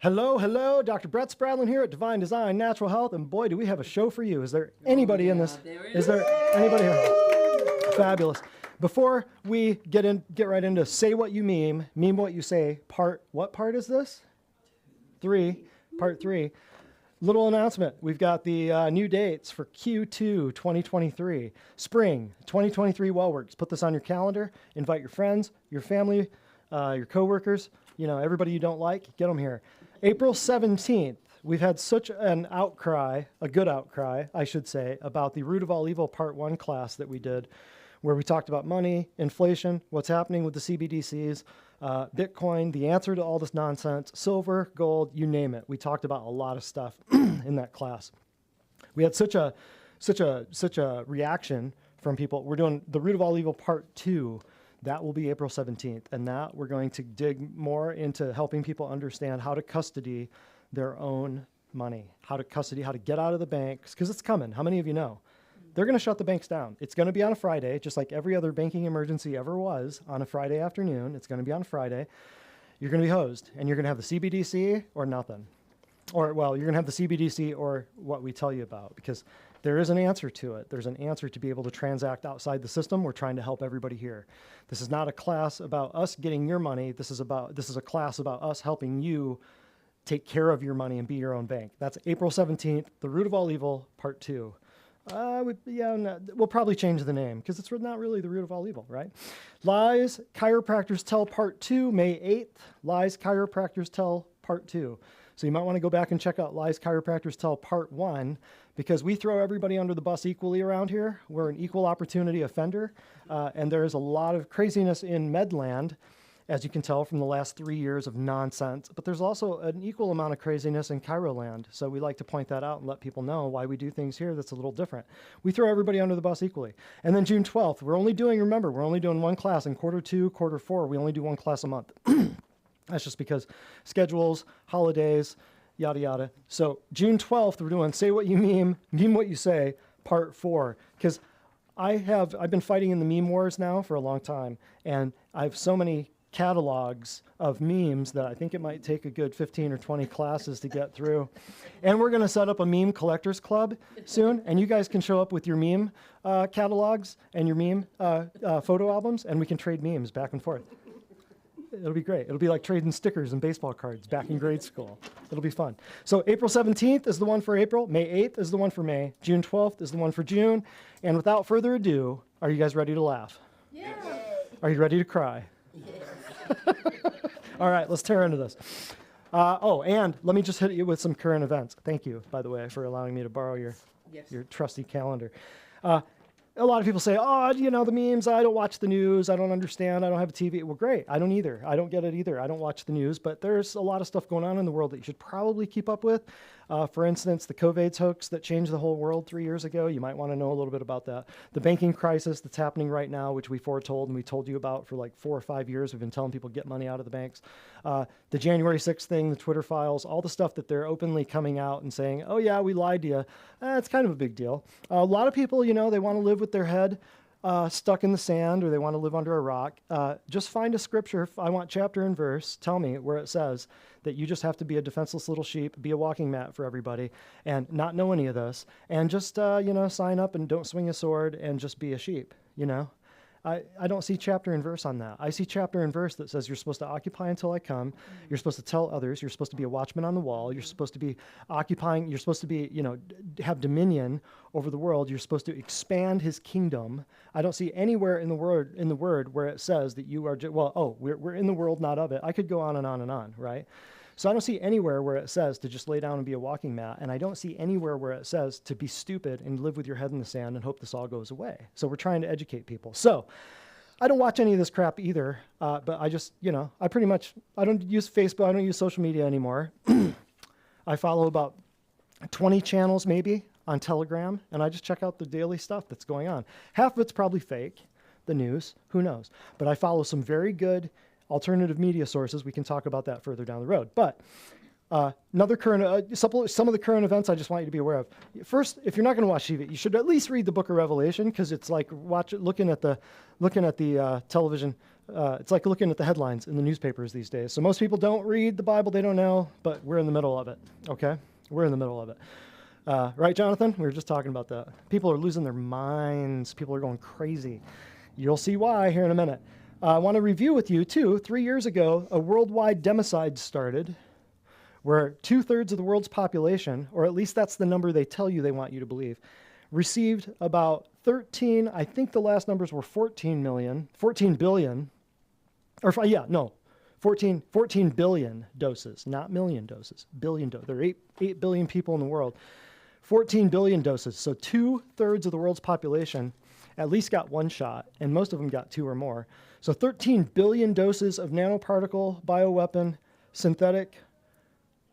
Hello, hello, Dr. Brett Spradlin here at Divine Design Natural Health, and boy, do we have a show for you. Is there anybody in this? Is there anybody here? Fabulous. Before we get right into say what you meme what you say, what part is this? Part 3. Little announcement. We've got the new dates for Q2 2023. Spring 2023 WellWorks. Put this on your calendar. Invite your friends, your family, your coworkers, everybody you don't like, get them here. April 17th, we've had such an outcry, a good outcry, I should say, about the Root of All Evil Part 1 class that we did, where we talked about money, inflation, what's happening with the CBDCs, Bitcoin, the answer to all this nonsense, silver, gold, you name it. We talked about a lot of stuff in that class. We had such a reaction from people. We're doing the Root of All Evil Part 2. That will be April 17th, and that we're going to dig more into helping people understand how to custody their own money, how to get out of the banks, because it's coming. How many of you know? They're going to shut the banks down. It's going to be on a Friday, just like every other banking emergency ever was on a Friday afternoon. It's going to be on a Friday. You're going to be hosed, and you're going to have the CBDC or nothing. Or, well, you're going to have the CBDC or what we tell you about, because there is an answer to it. There's an answer to be able to transact outside the system. We're trying to help everybody here. This is not a class about us getting your money. This is a class about us helping you take care of your money and be your own bank. That's April 17th, The Root of All Evil, Part 2. We'll probably change the name because it's not really The Root of All Evil, right? Lies Chiropractors Tell Part 2, May 8th. Lies Chiropractors Tell Part 2. So you might want to go back and check out Lies Chiropractors Tell Part 1, because we throw everybody under the bus equally around here. We're an equal opportunity offender, and there is a lot of craziness in Medland, as you can tell from the last 3 years of nonsense. But there's also an equal amount of craziness in Chiroland, so we like to point that out and let people know why we do things here that's a little different. We throw everybody under the bus equally. And then June 12th, we're only doing one class in quarter 2, quarter 4. We only do one class a month. That's just because schedules, holidays, yada, yada. So June 12th, we're doing Say What You Meme What You Say, Part 4. Because I've been fighting in the meme wars now for a long time, and I have so many catalogs of memes that I think it might take a good 15 or 20 classes to get through. And we're going to set up a meme collectors club soon, and you guys can show up with your meme catalogs and your meme photo albums, and we can trade memes back and forth. It'll be great. It'll be like trading stickers and baseball cards back in grade school. It'll be fun. So April 17th is the one for April. May 8th is the one for May. June 12th is the one for June. And without further ado, are you guys ready to laugh? Yeah. Are you ready to cry? Yeah. All right, let's tear into this. And let me just hit you with some current events. Thank you, by the way, for allowing me to borrow your trusty calendar. A lot of people say, the memes, I don't watch the news, I don't understand, I don't have a TV. Well, great, I don't either. I don't get it either. I don't watch the news, but there's a lot of stuff going on in the world that you should probably keep up with. For instance, the COVID hoax that changed the whole world 3 years ago, you might want to know a little bit about that. The banking crisis that's happening right now, which we foretold and we told you about for like 4 or 5 years. We've been telling people get money out of the banks. The January 6th thing, the Twitter files, all the stuff that they're openly coming out and saying, oh yeah, we lied to you. It's kind of a big deal. A lot of people, they want to live with their head stuck in the sand, or they want to live under a rock. Just find a scripture. I want chapter and verse. Tell me where it says that you just have to be a defenseless little sheep, be a walking mat for everybody, and not know any of this, and just sign up and don't swing a sword and just be a sheep. I don't see chapter and verse on that. I see chapter and verse that says you're supposed to occupy until I come. You're supposed to tell others. You're supposed to be a watchman on the wall. You're supposed to be occupying. You're supposed to be, have dominion over the world. You're supposed to expand his kingdom. I don't see anywhere in the word where it says that you are, we're in the world, not of it. I could go on and on and on, right? So I don't see anywhere where it says to just lay down and be a walking mat, and I don't see anywhere where it says to be stupid and live with your head in the sand and hope this all goes away. So we're trying to educate people. So I don't watch any of this crap either, but I just, I don't use Facebook, I don't use social media anymore. I follow about 20 channels maybe on Telegram, and I just check out the daily stuff that's going on. Half of it's probably fake, the news, who knows. But I follow some very good alternative media sources. We can talk about that further down the road. But some of the current events I just want you to be aware of. First, if you're not going to watch TV, you should at least read the Book of Revelation, because it's like looking at the television It's like looking at the headlines in the newspapers these days. So most people don't read the Bible, they don't know, but we're in the middle of it, okay? We're in the middle of it. Right, Jonathan? We were just talking about that. People are losing their minds. People are going crazy. You'll see why here in a minute. I want to review with you, too. 3 years ago, a worldwide democide started where 2/3 of the world's population, or at least that's the number they tell you they want you to believe, received about 13, I think the last numbers were 14 billion, 14 billion doses, not million doses, billion doses. There are 8 billion people in the world. 14 billion doses, so 2/3 of the world's population at least got one shot, and most of them got 2 or more. So 13 billion doses of nanoparticle, bioweapon, synthetic,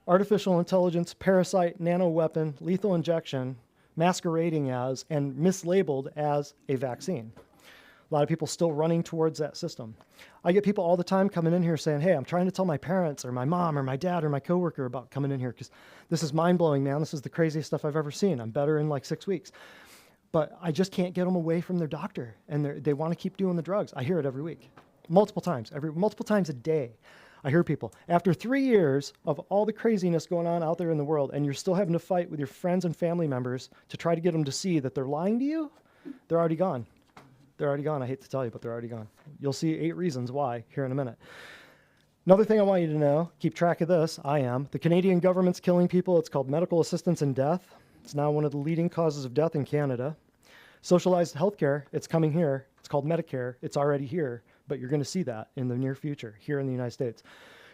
artificial intelligence, parasite, nanoweapon, lethal injection, masquerading as and mislabeled as a vaccine. A lot of people still running towards that system. I get people all the time coming in here saying, hey, I'm trying to tell my parents or my mom or my dad or my coworker about coming in here because this is mind-blowing, man. This is the craziest stuff I've ever seen. I'm better in like 6 weeks. But I just can't get them away from their doctor, and they want to keep doing the drugs. I hear it every week, multiple times a day. I hear people, after 3 years of all the craziness going on out there in the world, and you're still having to fight with your friends and family members to try to get them to see that they're lying to you, they're already gone. They're already gone. I hate to tell you, but they're already gone. You'll see 8 reasons why here in a minute. Another thing I want you to know, keep track of this, the Canadian government's killing people. It's called medical assistance in death. It's now one of the leading causes of death in Canada. Socialized healthcare, it's coming here. It's called Medicare. It's already here, but you're going to see that in the near future here in the United States.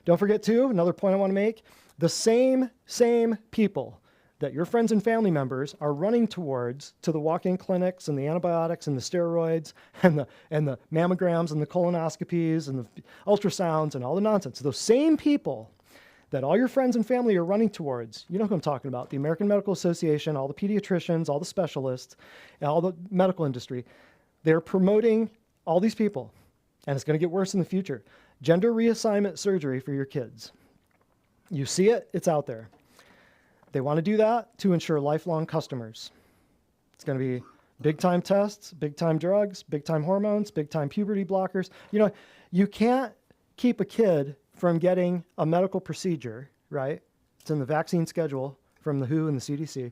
Don't forget, too, another point I want to make, the same people that your friends and family members are running towards to the walk-in clinics and the antibiotics and the steroids and the mammograms and the colonoscopies and the ultrasounds and all the nonsense. Those same people that all your friends and family are running towards, you know who I'm talking about, the American Medical Association, all the pediatricians, all the specialists, and all the medical industry, they're promoting all these people, and it's going to get worse in the future. Gender reassignment surgery for your kids. You see it, it's out there. They want to do that to ensure lifelong customers. It's going to be big-time tests, big-time drugs, big-time hormones, big-time puberty blockers. You know, you can't keep a kid from getting a medical procedure, right? It's in the vaccine schedule from the WHO and the CDC.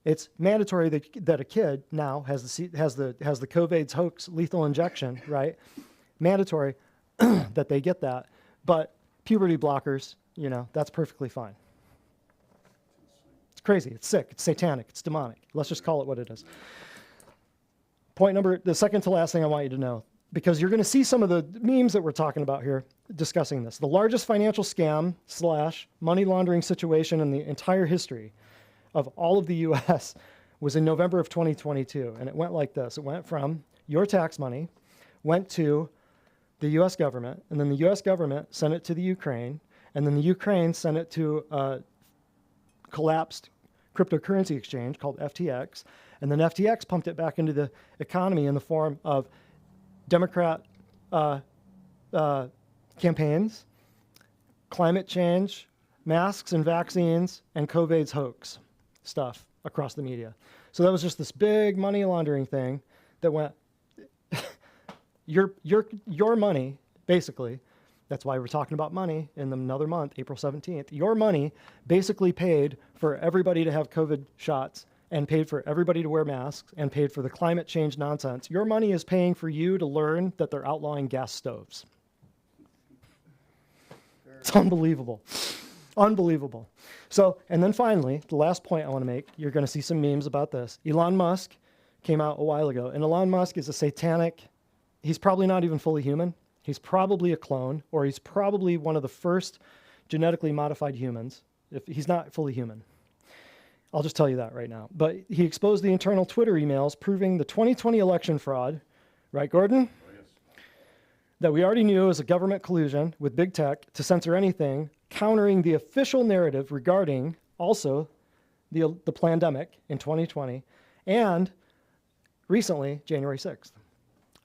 It's mandatory that a kid now has the COVID's hoax lethal injection, right? Mandatory that they get that. But puberty blockers, you know, that's perfectly fine. It's crazy. It's sick. It's satanic. It's demonic. Let's just call it what it is. The second to last thing I want you to know, because you're going to see some of the memes that we're talking about here discussing this. The largest financial scam / money laundering situation in the entire history of all of the U.S. was in November of 2022. And it went like this. It went from your tax money, went to the U.S. government, and then the U.S. government sent it to the Ukraine, and then the Ukraine sent it to a collapsed cryptocurrency exchange called FTX, and then FTX pumped it back into the economy in the form of Democrat campaigns, climate change, masks and vaccines, and COVID's hoax stuff across the media. So that was just this big money laundering thing that went, your money, basically, that's why we're talking about money in another month, April 17th, your money basically paid for everybody to have COVID shots and paid for everybody to wear masks and paid for the climate change nonsense. Your money is paying for you to learn that they're outlawing gas stoves. It's unbelievable. Unbelievable. So, and then finally, the last point I want to make, you're going to see some memes about this. Elon Musk came out a while ago, and Elon Musk is a satanic, he's probably not even fully human. He's probably a clone, or he's probably one of the first genetically modified humans, if he's not fully human. I'll just tell you that right now. But he exposed the internal Twitter emails proving the 2020 election fraud, right, Gordon? Oh, yes. That we already knew was a government collusion with big tech to censor anything, countering the official narrative regarding also the pandemic in 2020, and recently, January 6th,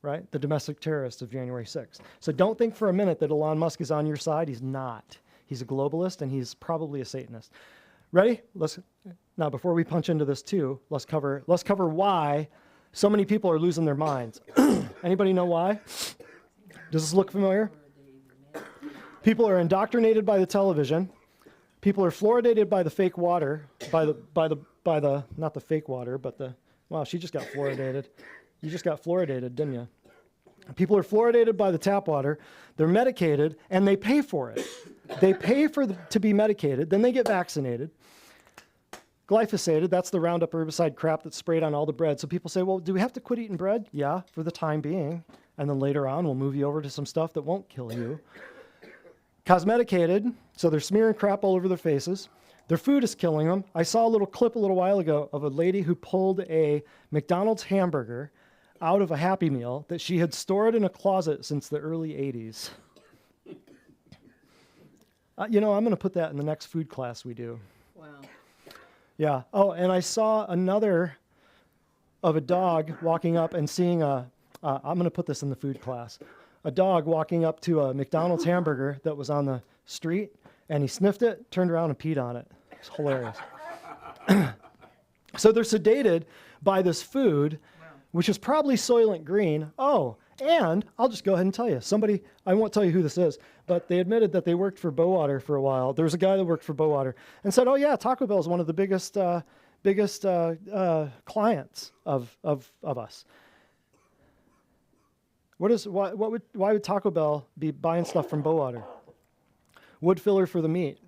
right? The domestic terrorist of January 6th. So don't think for a minute that Elon Musk is on your side. He's not. He's a globalist, and he's probably a Satanist. Ready? Now, before we punch into this too, let's cover why so many people are losing their minds. Anybody know why? Does this look familiar? People are indoctrinated by the television. People are fluoridated by the fake water, by the not the fake water, but wow, she just got fluoridated. You just got fluoridated, didn't you? People are fluoridated by the tap water. They're medicated, and they pay for it. They pay to be medicated, then they get vaccinated. Glyphosated, that's the Roundup herbicide crap that's sprayed on all the bread. So people say, well, do we have to quit eating bread? Yeah, for the time being. And then later on, we'll move you over to some stuff that won't kill you. Cosmeticated, so they're smearing crap all over their faces. Their food is killing them. I saw a little clip a little while ago of a lady who pulled a McDonald's hamburger out of a Happy Meal that she had stored in a closet since the early 80s. I'm going to put that in the next food class we do. Wow. Yeah. Oh, and I saw another of a dog walking up and seeing I'm going to put this in the food class. A dog walking up to a McDonald's hamburger that was on the street, and he sniffed it, turned around, and peed on it. It's hilarious. So they're sedated by this food, which is probably Soylent Green. Oh, and I'll just go ahead and tell you. Somebody, I won't tell you who this is, but they admitted that they worked for Bowater for a while. There was a guy that worked for Bowater and said, oh, yeah, Taco Bell is one of the biggest clients of us. Why would Taco Bell be buying stuff from Bowater? Wood filler for the meat.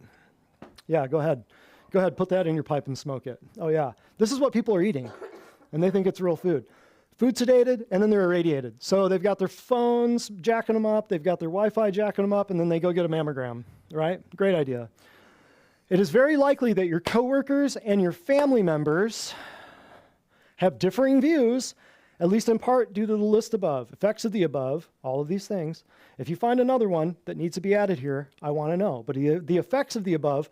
Yeah, go ahead. Go ahead, put that in your pipe and smoke it. Oh, yeah. This is what people are eating, and they think it's real food. Food sedated, and then they're irradiated. So they've got their phones jacking them up, they've got their Wi-Fi jacking them up, and then they go get a mammogram, right? Great idea. It is very likely that your coworkers and your family members have differing views, at least in part due to the list above. Effects of the above, all of these things. If you find another one that needs to be added here, I want to know. But the effects of the above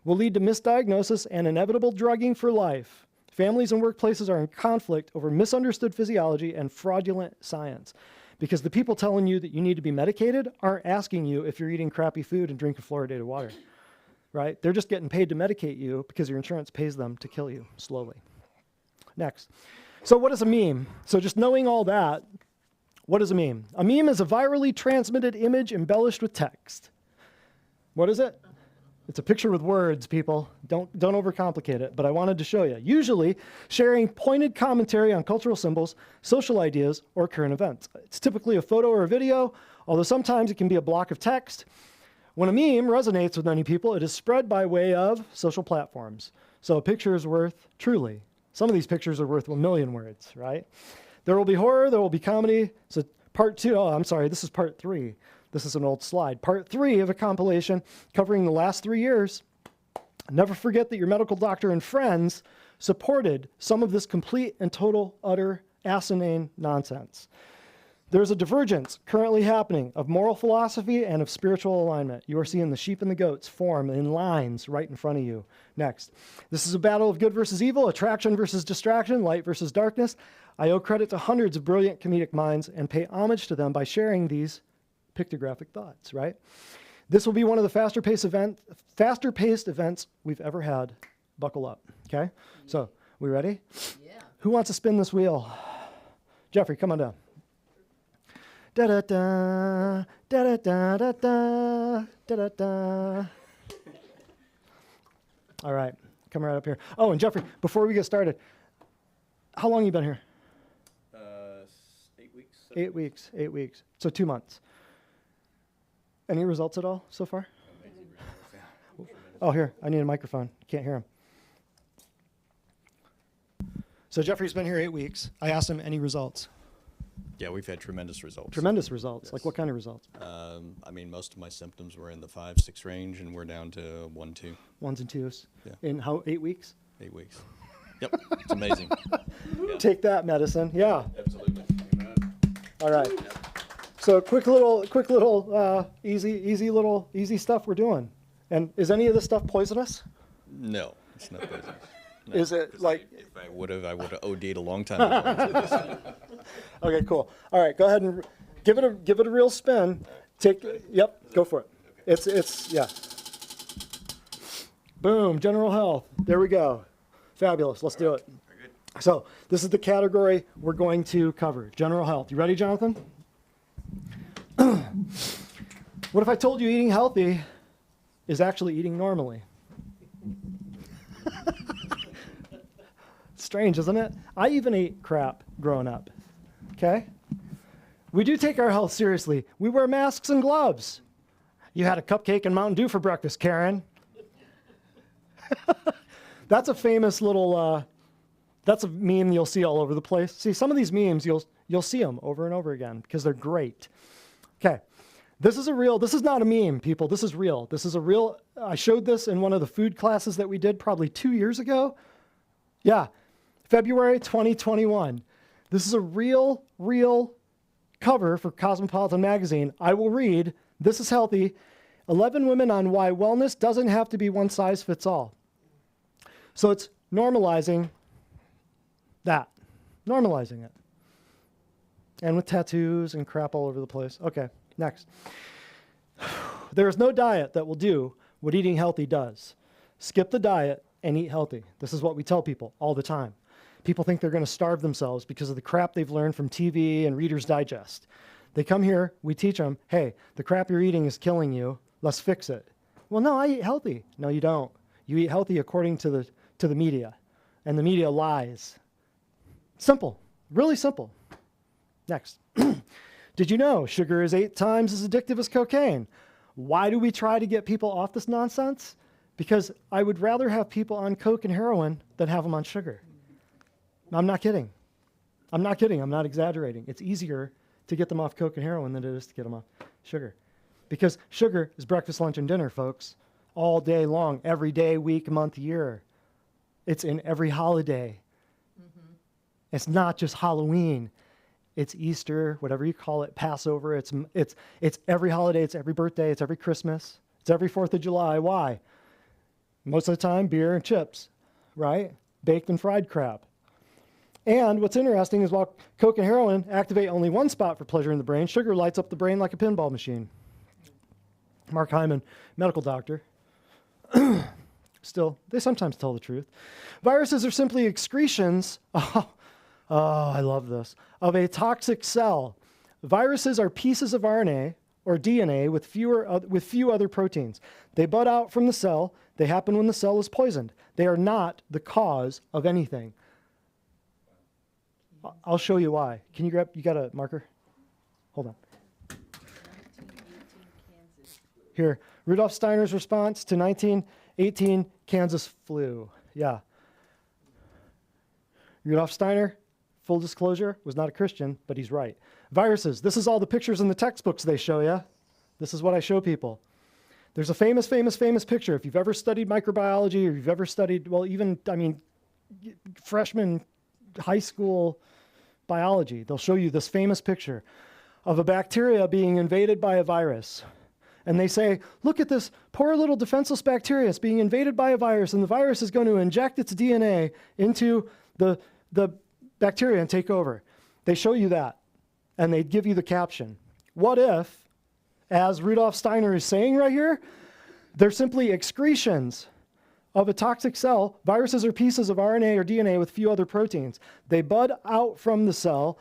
will lead to misdiagnosis and inevitable drugging for life. Families and workplaces are in conflict over misunderstood physiology and fraudulent science. Because the people telling you that you need to be medicated aren't asking you if you're eating crappy food and drinking fluoridated water, right? They're just getting paid to medicate you because your insurance pays them to kill you slowly. Next. So what is a meme? So just knowing all that, what is a meme? A meme is a virally transmitted image embellished with text. What is it? It's a picture with words, people. Don't overcomplicate it, but I wanted to show you. Usually sharing pointed commentary on cultural symbols, social ideas, or current events. It's typically a photo or a video, although sometimes it can be a block of text. When a meme resonates with many people, it is spread by way of social platforms. So a picture is worth, truly, some of these pictures are worth 1 million words, right? There will be horror, there will be comedy. So part 2, oh, I'm sorry, this is part 3. This is an old slide. Part 3 of a compilation covering the last 3 years. Never forget that your medical doctor and friends supported some of this complete and total, utter, asinine nonsense. There's a divergence currently happening of moral philosophy and of spiritual alignment. You are seeing the sheep and the goats form in lines right in front of you. Next. This is a battle of good versus evil, attraction versus distraction, light versus darkness. I owe credit to hundreds of brilliant comedic minds and pay homage to them by sharing these pictographic thoughts, right? This will be one of the faster-paced events we've ever had. Buckle up, okay? So, we ready? Yeah. Who wants to spin this wheel? Jeffrey, come on down. Da-da-da, da-da-da-da-da, da-da-da. All right, come right up here. Oh, and Jeffrey, before we get started, how long have you been here? 8 weeks. 8 weeks, 8 weeks. So 2 months. Any results at all so far? Amazing results, yeah. Oh, here, I need a microphone. Can't hear him. So Jeffrey's been here 8 weeks. I asked him any results. Yeah, we've had tremendous results. Tremendous results. Yes. Like what kind of results? I mean, most of my symptoms were in the 5-6 range, and we're down to 1-2. 1s and 2s. Yeah. In how, 8 weeks? 8 weeks. Yep, it's amazing. Yeah. Take that, medicine. Yeah. Absolutely. Amen. All right. So quick little, easy stuff we're doing. And is any of this stuff poisonous? No, it's not poisonous. No, Is it 'cause like? if I would have OD'd a long time ago. Okay, cool. All right, go ahead and give it a real spin. Yep, go for it. It's yeah. Boom, general health. There we go. Fabulous. Let's do it. Very good. So this is the category we're going to cover. General health. You ready, Jonathan? What if I told you eating healthy is actually eating normally? Strange, isn't it? I even ate crap growing up, okay? We do take our health seriously. We wear masks and gloves. You had a cupcake and Mountain Dew for breakfast, Karen. That's a famous little, that's a meme you'll see all over the place. See, some of these memes, you'll see them over and over again because they're great. Okay, this is not a meme, people. This is real. This is a real, I showed this in one of the food classes that we did probably 2 years ago. Yeah, February 2021. This is a real cover for Cosmopolitan magazine. I will read, this is healthy, 11 women on why wellness doesn't have to be one size fits all. So it's normalizing that, normalizing it. And with tattoos and crap all over the place. Okay, next. There is no diet that will do what eating healthy does. Skip the diet and eat healthy. This is what we tell people all the time. People think they're going to starve themselves because of the crap they've learned from TV and Reader's Digest. They come here, we teach them, hey, the crap you're eating is killing you. Let's fix it. Well, no, I eat healthy. No, you don't. You eat healthy according to the media, and the media lies. Simple, really simple. Next. Did you know sugar is 8 times as addictive as cocaine? Why do we try to get people off this nonsense? Because I would rather have people on coke and heroin than have them on sugar. I'm not kidding. I'm not kidding. I'm not exaggerating. It's easier to get them off coke and heroin than it is to get them off sugar. Because sugar is breakfast, lunch, and dinner, folks, all day long, every day, week, month, year. It's in every holiday. Mm-hmm. It's not just Halloween. It's Easter, whatever you call it, Passover. It's every holiday. It's every birthday. It's every Christmas. It's every 4th of July. Why? Most of the time, beer and chips, right? Baked and fried crap. And what's interesting is while coke and heroin activate only one spot for pleasure in the brain, sugar lights up the brain like a pinball machine. Mark Hyman, medical doctor. Still, they sometimes tell the truth. Viruses are simply excretions, I love this, of a toxic cell. Viruses are pieces of RNA or DNA with few other proteins. They bud out from the cell. They happen when the cell is poisoned. They are not the cause of anything. I'll show you why. Can you got a marker? Hold on. Here, Rudolf Steiner's response to 1918 Kansas flu. Yeah. Rudolf Steiner, full disclosure, was not a Christian, but he's right. Viruses. This is all the pictures in the textbooks they show you. This is what I show people. There's a famous picture. If you've ever studied microbiology or you've ever studied, well, even, freshman high school biology, they'll show you this famous picture of a bacteria being invaded by a virus. And they say, look at this poor little defenseless bacteria. It's being invaded by a virus, and the virus is going to inject its DNA into the bacteria and take over. They show you that, and they give you the caption. What if, as Rudolf Steiner is saying right here, they're simply excretions of a toxic cell. Viruses are pieces of RNA or DNA with few other proteins. They bud out from the cell.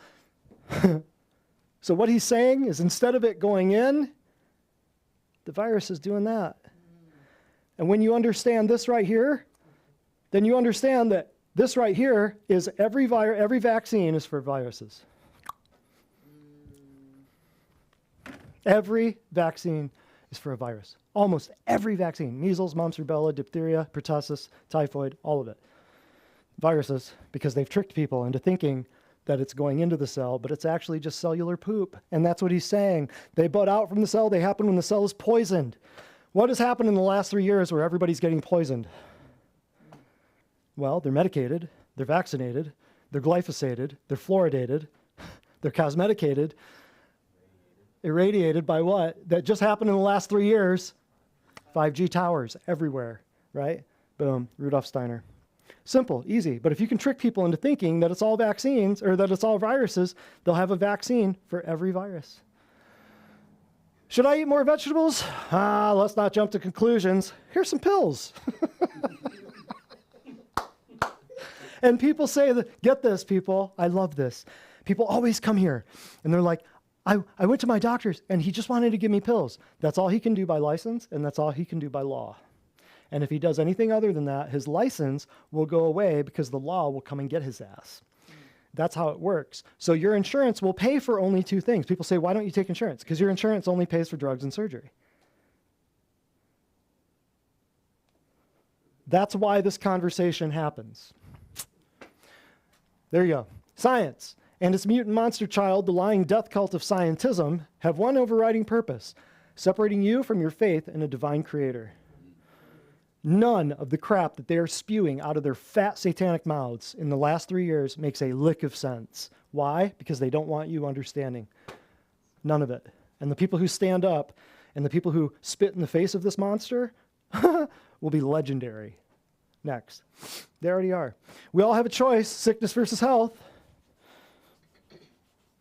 So what he's saying is instead of it going in, the virus is doing that. And when you understand this right here, then you understand that this right here is every vaccine is for viruses. Every vaccine is for a virus. Almost every vaccine. Measles, mumps, rubella, diphtheria, pertussis, typhoid, all of it. Viruses, because they've tricked people into thinking that it's going into the cell, but it's actually just cellular poop. And that's what he's saying. They bud out from the cell. They happen when the cell is poisoned. What has happened in the last 3 years where everybody's getting poisoned? Well, they're medicated, they're vaccinated, they're glyphosated, they're fluoridated, they're cosmeticated, irradiated by what? That just happened in the last 3 years. 5G towers everywhere, right? Boom, Rudolf Steiner. Simple, easy. But if you can trick people into thinking that it's all vaccines or that it's all viruses, they'll have a vaccine for every virus. Should I eat more vegetables? Let's not jump to conclusions. Here's some pills. And people say that, get this, people, I love this. People always come here and they're like, I went to my doctor's and he just wanted to give me pills. That's all he can do by license, and that's all he can do by law. And if he does anything other than that, his license will go away because the law will come and get his ass. That's how it works. So your insurance will pay for only two things. People say, why don't you take insurance? Because your insurance only pays for drugs and surgery. That's why this conversation happens. There you go. Science and its mutant monster child, the lying death cult of scientism, have one overriding purpose: separating you from your faith in a divine creator. None of the crap that they are spewing out of their fat satanic mouths in the last 3 years makes a lick of sense. Why? Because they don't want you understanding. None of it. And the people who stand up and the people who spit in the face of this monster will be legendary. Next. They already are. We all have a choice: sickness versus health.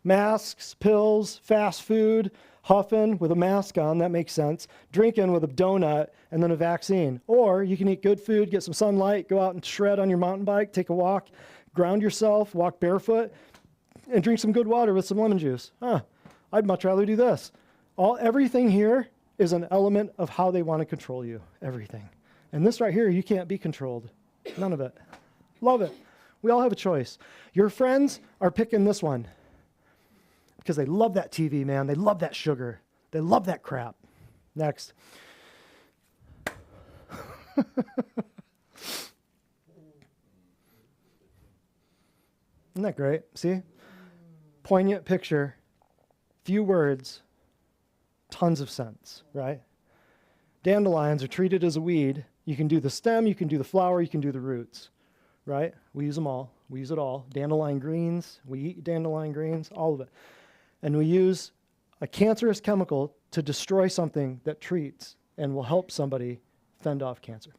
Masks, pills, fast food, huffing with a mask on, that makes sense, drinking with a donut, and then a vaccine. Or you can eat good food, get some sunlight, go out and shred on your mountain bike, take a walk, ground yourself, walk barefoot, and drink some good water with some lemon juice. I'd much rather do this. Everything here is an element of how they want to control you. Everything. And this right here, you can't be controlled. None of it. Love it. We all have a choice. Your friends are picking this one because they love that TV, man. They love that sugar. They love that crap. Next. Isn't that great? See? Poignant picture, few words, tons of sense, right? Dandelions are treated as a weed. You can do the stem, you can do the flower, you can do the roots, right? We use them all. We use it all. Dandelion greens, we eat dandelion greens, all of it. And we use a cancerous chemical to destroy something that treats and will help somebody fend off cancer.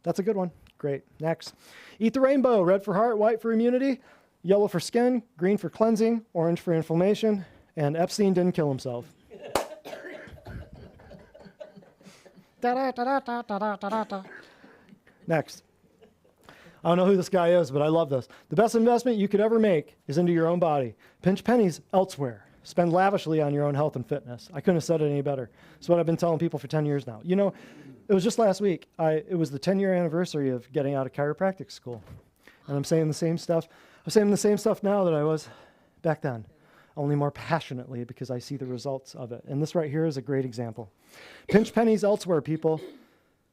That's a good one. Great. Next. Eat the rainbow. Red for heart, white for immunity, yellow for skin, green for cleansing, orange for inflammation, and Epstein didn't kill himself. Next. I don't know who this guy is, but I love this. The best investment you could ever make is into your own body. Pinch pennies elsewhere. Spend lavishly on your own health and fitness. I couldn't have said it any better. It's what I've been telling people for 10 years now. You know, it was just last week. It was the 10-year anniversary of getting out of chiropractic school. And I'm saying the same stuff. I'm saying the same stuff now that I was back then, only more passionately because I see the results of it. And this right here is a great example. Pinch pennies elsewhere, people.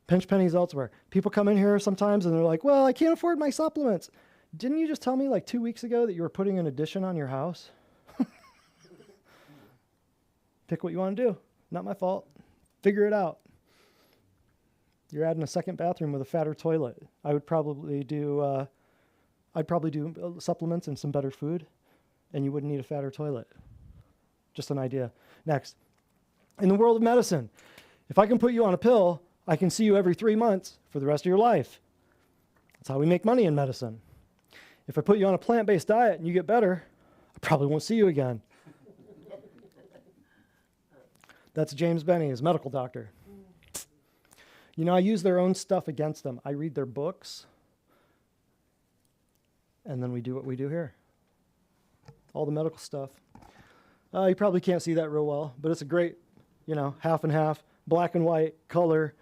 Pinch pennies elsewhere. People come in here sometimes and they're like, well, I can't afford my supplements. Didn't you just tell me like 2 weeks ago that you were putting an addition on your house? Pick what you want to do. Not my fault. Figure it out. You're adding a second bathroom with a fatter toilet. I'd probably do supplements and some better food, and you wouldn't need a fatter toilet. Just an idea. Next. In the world of medicine, if I can put you on a pill, I can see you every 3 months for the rest of your life. That's how we make money in medicine. If I put you on a plant-based diet and you get better, I probably won't see you again. That's James Benny, his medical doctor. You know, I use their own stuff against them. I read their books, and then we do what we do here. All the medical stuff. You probably can't see that real well, but it's a great, half and half, black and white, color,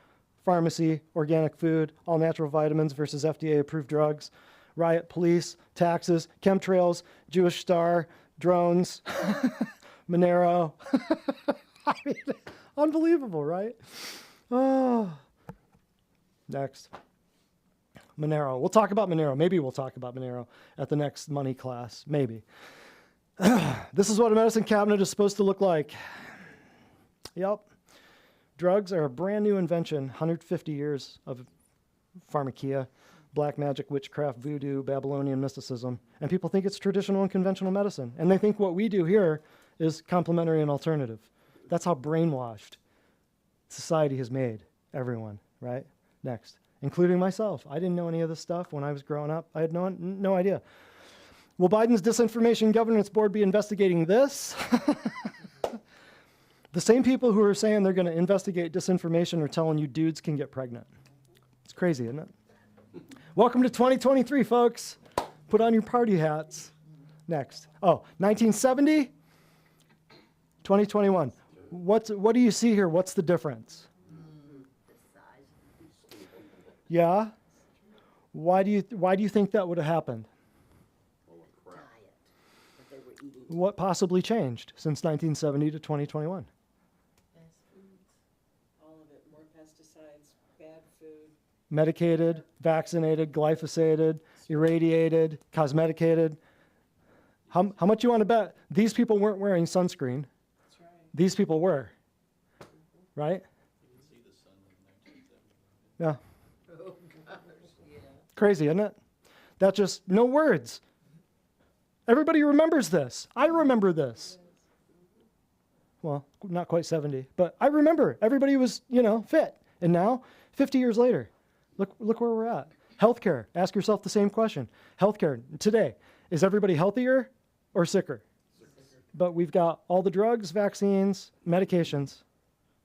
pharmacy, organic food, all natural vitamins versus FDA-approved drugs, riot police, taxes, chemtrails, Jewish Star, drones, Monero. I mean, unbelievable, right? Oh. Next. Monero. We'll talk about Monero. Maybe we'll talk about Monero at the next money class. Maybe. This is what a medicine cabinet is supposed to look like. Yep. Drugs are a brand new invention, 150 years of pharmakia, black magic, witchcraft, voodoo, Babylonian mysticism. And people think it's traditional and conventional medicine. And they think what we do here is complementary and alternative. That's how brainwashed society has made everyone, right? Next. Including myself. I didn't know any of this stuff when I was growing up. I had no idea. Will Biden's Disinformation Governance Board be investigating this? The same people who are saying they're going to investigate disinformation are telling you dudes can get pregnant. It's crazy, isn't it? Welcome to 2023, folks. Put on your party hats. Next. 1970, 2021. What do you see here? What's the difference? Yeah? Why do you think that would have happened? What possibly changed since 1970 to 2021? All of it, more pesticides, bad food. Medicated, vaccinated, glyphosated, irradiated, cosmeticated. How much you want to bet these people weren't wearing sunscreen? That's right. These people were. Right? Yeah. Oh, gosh, yeah. Crazy, isn't it? That just, no words. Everybody remembers this. I remember this. Well, not quite 70, but I remember everybody was, fit. And now, 50 years later, look where we're at. Healthcare. Ask yourself the same question. Healthcare today, is everybody healthier or sicker? But we've got all the drugs, vaccines, medications,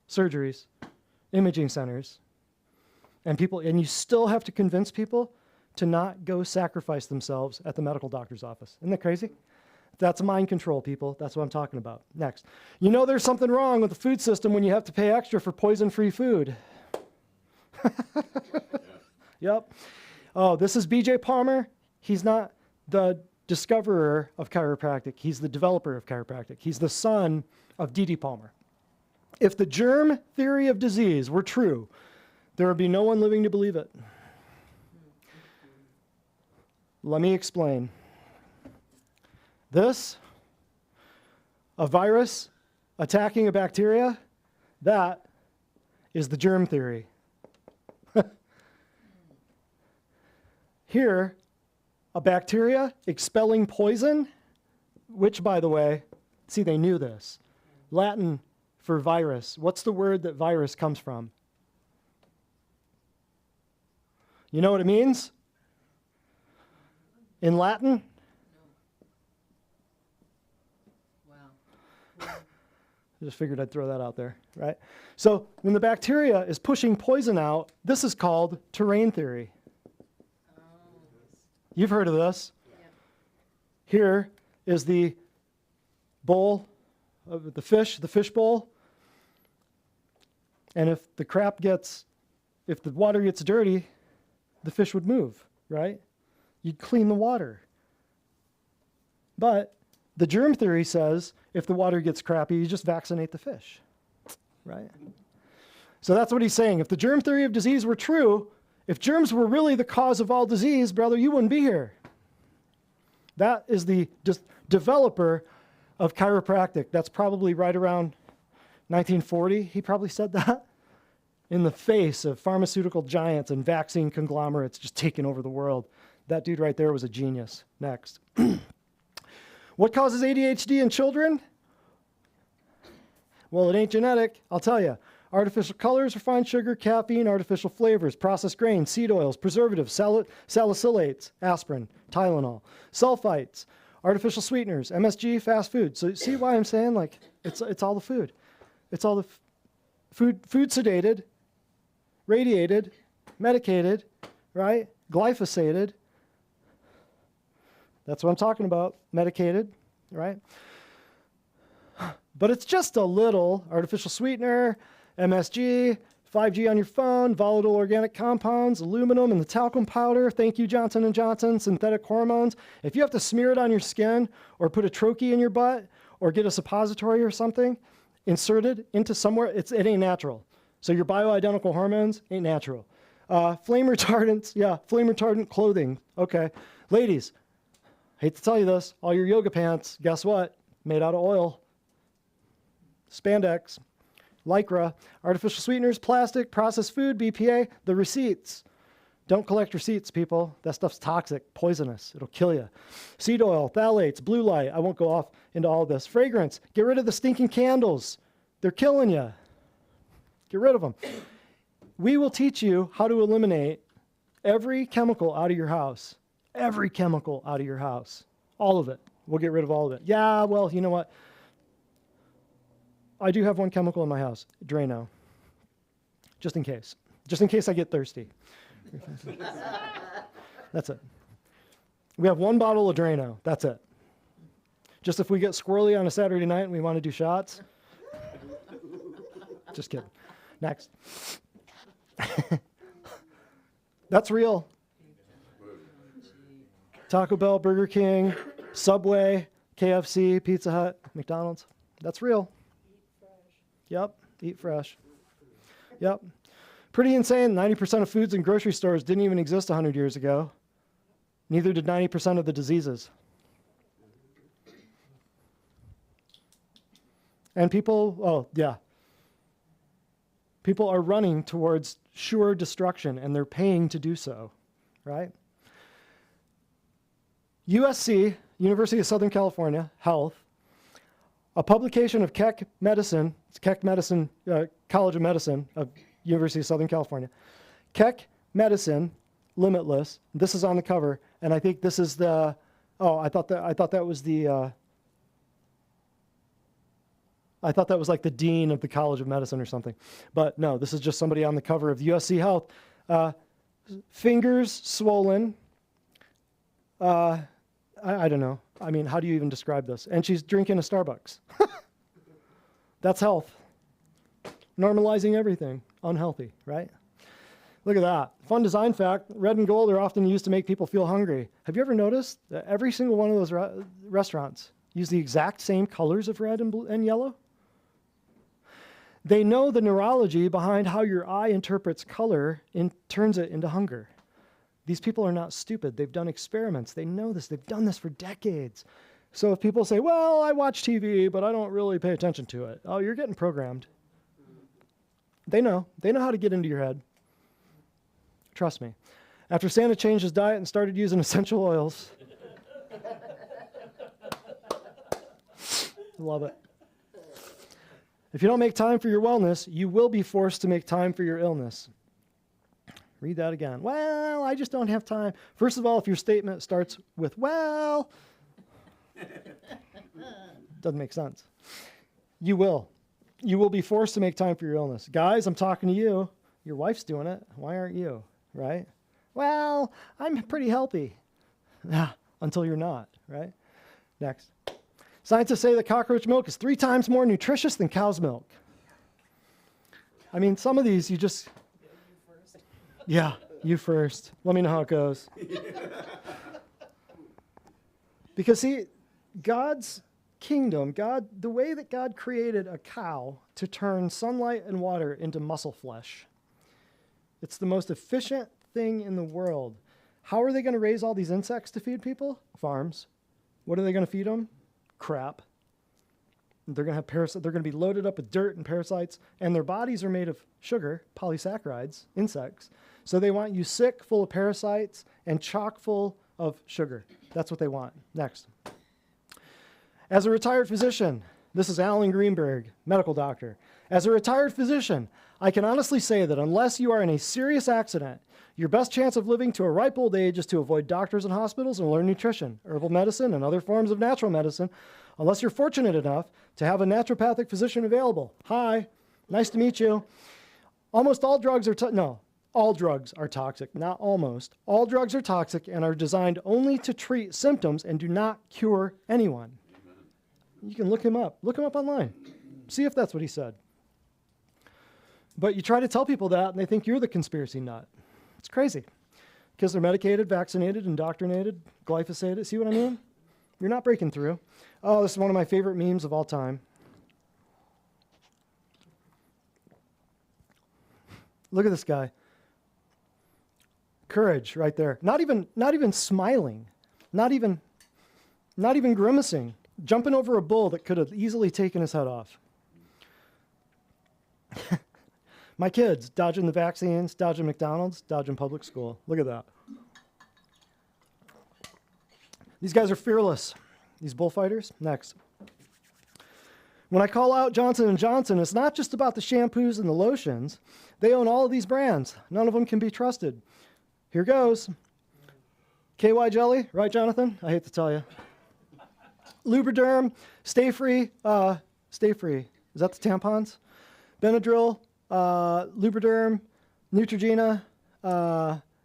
surgeries, imaging centers, and you still have to convince people to not go sacrifice themselves at the medical doctor's office. Isn't that crazy? That's mind control, people. That's what I'm talking about. Next. There's something wrong with the food system when you have to pay extra for poison-free food. Yep. Oh, this is B.J. Palmer. He's not the discoverer of chiropractic. He's the developer of chiropractic. He's the son of D.D. Palmer. If the germ theory of disease were true, there would be no one living to believe it. Let me explain. This, a virus attacking a bacteria, that is the germ theory. Here, a bacteria expelling poison, which, by the way, see, they knew this. Latin for virus. What's the word that virus comes from? You know what it means? In Latin? Wow. I just figured I'd throw that out there, right? So when the bacteria is pushing poison out, this is called terrain theory. Oh. You've heard of this. Yeah. Here is the bowl of the fish bowl. And if the water gets dirty, the fish would move, right? You'd clean the water. But the germ theory says if the water gets crappy, you just vaccinate the fish, right? So that's what he's saying. If the germ theory of disease were true, if germs were really the cause of all disease, brother, you wouldn't be here. That is the developer of chiropractic. That's probably right around 1940. He probably said that in the face of pharmaceutical giants and vaccine conglomerates just taking over the world. That dude right there was a genius. Next. What causes ADHD in children? Well, it ain't genetic, I'll tell you. Artificial colors, refined sugar, caffeine, artificial flavors, processed grains, seed oils, preservatives, salicylates, aspirin, Tylenol, sulfites, artificial sweeteners, MSG, fast food. So see why I'm saying, like, it's all the food. It's all the food sedated, radiated, medicated, right? Glyphosated. That's what I'm talking about, medicated, right? But it's just a little artificial sweetener, MSG, 5G on your phone, volatile organic compounds, aluminum in the talcum powder, thank you Johnson & Johnson, synthetic hormones. If you have to smear it on your skin or put a trochee in your butt or get a suppository or something inserted into somewhere, it ain't natural. So your bioidentical hormones ain't natural. Flame retardants, flame retardant clothing. Okay. Ladies, hate to tell you this, all your yoga pants, guess what? Made out of oil. Spandex, Lycra, artificial sweeteners, plastic, processed food, BPA, the receipts. Don't collect receipts, people. That stuff's toxic, poisonous. It'll kill you. Seed oil, phthalates, blue light. I won't go off into all of this. Fragrance. Get rid of the stinking candles. They're killing you. Get rid of them. We will teach you how to eliminate every chemical out of your house. Every chemical out of your house. All of it. We'll get rid of all of it. Yeah, well, you know what? I do have one chemical in my house, Drano. Just in case. Just in case I get thirsty. That's it. We have one bottle of Drano. That's it. Just if we get squirrely on a Saturday night and we want to do shots, Just kidding. Next. That's real. Taco Bell, Burger King, Subway, KFC, Pizza Hut, McDonald's. That's real. Yep, eat fresh. Yep. Pretty insane. 90% of foods in grocery stores didn't even exist 100 years ago. Neither did 90% of the diseases. And people are running towards sure destruction, and they're paying to do so, right? USC, University of Southern California, Health, a publication of Keck Medicine, College of Medicine of University of Southern California. Keck Medicine, Limitless. This is on the cover, and I think this is the. Oh, I thought that was the. I thought that was like the dean of the College of Medicine or something, but no, this is just somebody on the cover of USC Health. Fingers swollen. I don't know. I mean, how do you even describe this? And she's drinking a Starbucks. That's health. Normalizing everything. Unhealthy, right? Look at that. Fun design fact. Red and gold are often used to make people feel hungry. Have you ever noticed that every single one of those restaurants use the exact same colors of red and yellow? They know the neurology behind how your eye interprets color and turns it into hunger. These people are not stupid. They've done experiments. They know this. They've done this for decades. So if people say, well, I watch TV, but I don't really pay attention to it. Oh, you're getting programmed. They know. They know how to get into your head. Trust me. After Santa changed his diet and started using essential oils. Love it. If you don't make time for your wellness, you will be forced to make time for your illness. Read that again. Well, I just don't have time. First of all, if your statement starts with, well, doesn't make sense. You will. You will be forced to make time for your illness. Guys, I'm talking to you. Your wife's doing it. Why aren't you? Right? Well, I'm pretty healthy. Until you're not, right? Next. Scientists say that cockroach milk is 3 times more nutritious than cow's milk. I mean, some of these you just... Yeah, you first. Let me know how it goes. Because see, God's kingdom, the way that God created a cow to turn sunlight and water into muscle flesh, it's the most efficient thing in the world. How are they going to raise all these insects to feed people? Farms. What are they going to feed them? Crap. They're going to have parasites. They're going to be loaded up with dirt and parasites, and their bodies are made of sugar, polysaccharides, insects. So they want you sick, full of parasites, and chock full of sugar. That's what they want. Next. As a retired physician, this is Alan Greenberg, medical doctor. As a retired physician, I can honestly say that unless you are in a serious accident, your best chance of living to a ripe old age is to avoid doctors and hospitals and learn nutrition, herbal medicine, and other forms of natural medicine, unless you're fortunate enough to have a naturopathic physician available. Hi, nice to meet you. Almost all drugs are, all drugs are toxic, not almost. All drugs are toxic and are designed only to treat symptoms and do not cure anyone. You can look him up. Look him up online. See if that's what he said. But you try to tell people that, and they think you're the conspiracy nut. It's crazy. Because they're medicated, vaccinated, indoctrinated, glyphosated. See what I mean? You're not breaking through. Oh, this is one of my favorite memes of all time. Look at this guy. Courage right there. Not even smiling. Not even grimacing. Jumping over a bull that could have easily taken his head off. My kids, dodging the vaccines, dodging McDonald's, dodging public school. Look at that. These guys are fearless. These bullfighters. Next. When I call out Johnson & Johnson, it's not just about the shampoos and the lotions. They own all of these brands. None of them can be trusted. Here goes. KY Jelly, right, Jonathan? I hate to tell you. Lubriderm, Stay Free. Stay Free. Is that the tampons? Benadryl, Lubriderm, Neutrogena,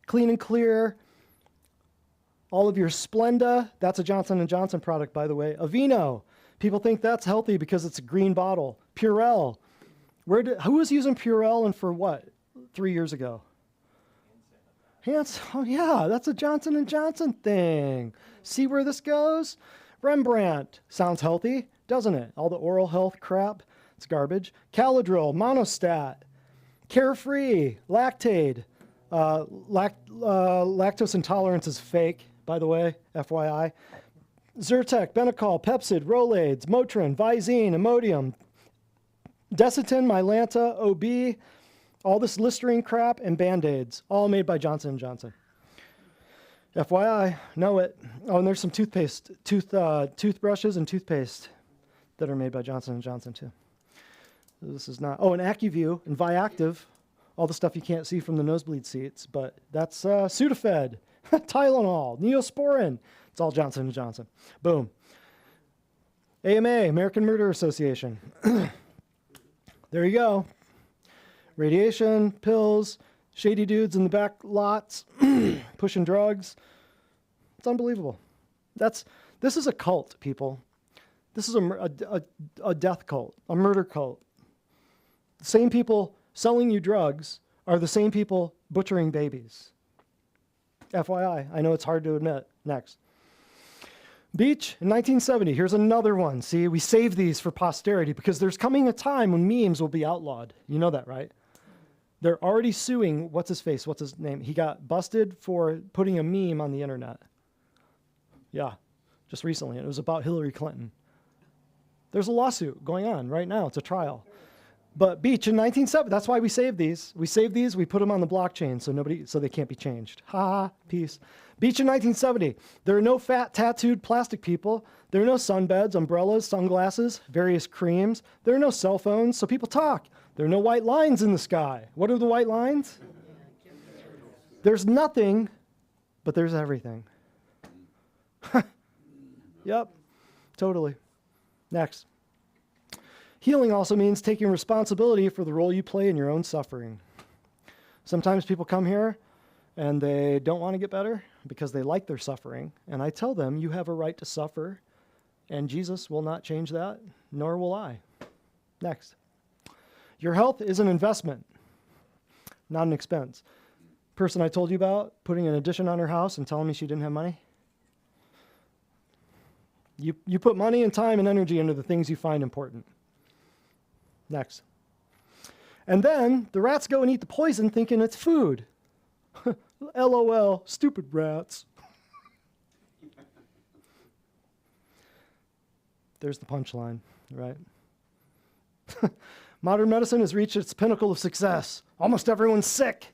Clean and Clear, all of your Splenda. That's a Johnson & Johnson product, by the way. Aveeno. People think that's healthy because it's a green bottle. Purell. Who was using Purell and for what 3 years ago? Oh yeah, that's a Johnson & Johnson thing. See where this goes? Rembrandt. Sounds healthy, doesn't it? All the oral health crap, it's garbage. Caladryl, Monostat, Carefree, Lactaid. Lactose intolerance is fake, by the way, FYI. Zyrtec, Benecol, Pepcid, Rolaids, Motrin, Visine, Imodium, Desitin, Mylanta, OB, all this Listerine crap, and Band-Aids, all made by Johnson & Johnson. FYI, know it. Oh, and there's some toothbrushes and toothpaste that are made by Johnson & Johnson, too. This is not... Oh, and AccuView and Viactive, all the stuff you can't see from the nosebleed seats, but that's Sudafed, Tylenol, Neosporin. It's all Johnson & Johnson. Boom. AMA, American Murder Association. There you go. Radiation, pills, shady dudes in the back lots, pushing drugs. It's unbelievable. This is a cult, people. This is a death cult, a murder cult. The same people selling you drugs are the same people butchering babies. FYI, I know it's hard to admit. Next. Beach in 1970. Here's another one. See, we save these for posterity because there's coming a time when memes will be outlawed. You know that, right? They're already suing, what's his name? He got busted for putting a meme on the internet. Yeah, just recently. And it was about Hillary Clinton. There's a lawsuit going on right now. It's a trial. But Beach in 1970, that's why we save these. We save these, we put them on the blockchain so they can't be changed. Ha, peace. Beach in 1970, there are no fat tattooed plastic people. There are no sunbeds, umbrellas, sunglasses, various creams. There are no cell phones, so people talk. There are no white lines in the sky. What are the white lines? There's nothing, but there's everything. Yep, totally. Next. Healing also means taking responsibility for the role you play in your own suffering. Sometimes people come here and they don't want to get better because they like their suffering. And I tell them, you have a right to suffer, and Jesus will not change that, nor will I. Next. Your health is an investment, not an expense. Person I told you about putting an addition on her house and telling me she didn't have money. You put money and time and energy into the things you find important. Next. And then the rats go and eat the poison thinking it's food. LOL, stupid rats. There's the punchline, right? Modern medicine has reached its pinnacle of success. Almost everyone's sick.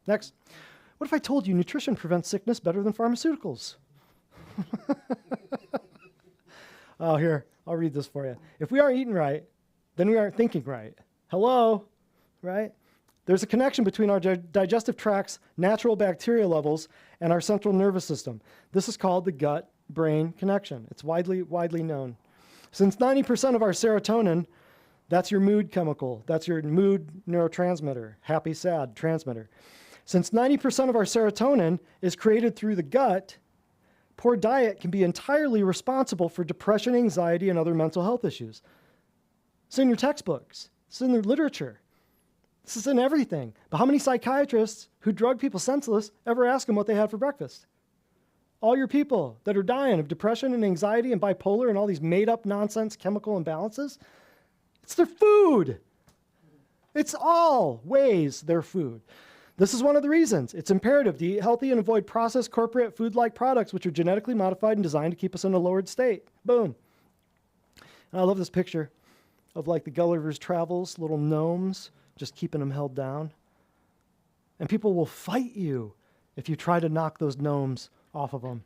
Next. What if I told you nutrition prevents sickness better than pharmaceuticals? Oh, here, I'll read this for you. If we aren't eating right, then we aren't thinking right. Hello, right? There's a connection between our digestive tract's natural bacteria levels and our central nervous system. This is called the gut-brain connection. It's widely known. Since 90% of our serotonin, that's your mood chemical, that's your mood neurotransmitter, happy, sad transmitter. Since 90% of our serotonin is created through the gut, poor diet can be entirely responsible for depression, anxiety, and other mental health issues. It's in your textbooks. It's in the literature. This is in everything. But how many psychiatrists who drug people senseless ever ask them what they had for breakfast? All your people that are dying of depression and anxiety and bipolar and all these made-up nonsense chemical imbalances, it's their food. It's always their food. This is one of the reasons it's imperative to eat healthy and avoid processed corporate food-like products which are genetically modified and designed to keep us in a lowered state. Boom. And I love this picture of like the Gulliver's Travels, little gnomes, just keeping them held down. And people will fight you if you try to knock those gnomes off of them.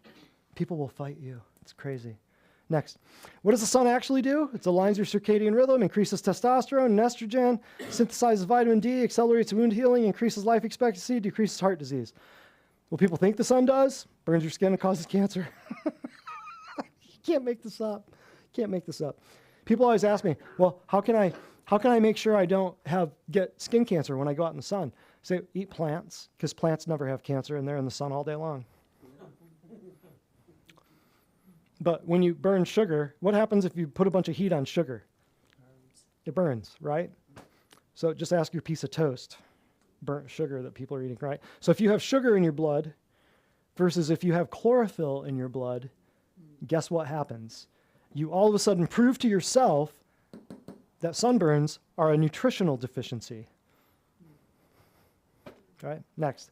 People will fight you. It's crazy. Next. What does the sun actually do? It aligns your circadian rhythm, increases testosterone and estrogen, synthesizes vitamin D, accelerates wound healing, increases life expectancy, decreases heart disease. What people think the sun does? Burns your skin and causes cancer. You can't make this up. Can't make this up. People always ask me, well, how can I make sure I don't get skin cancer when I go out in the sun? I say, eat plants, because plants never have cancer and they're in the sun all day long. But when you burn sugar, what happens if you put a bunch of heat on sugar? It burns, right? So just ask your piece of toast, burnt sugar that people are eating, right? So if you have sugar in your blood versus if you have chlorophyll in your blood, guess what happens? You all of a sudden prove to yourself that sunburns are a nutritional deficiency. All right, next.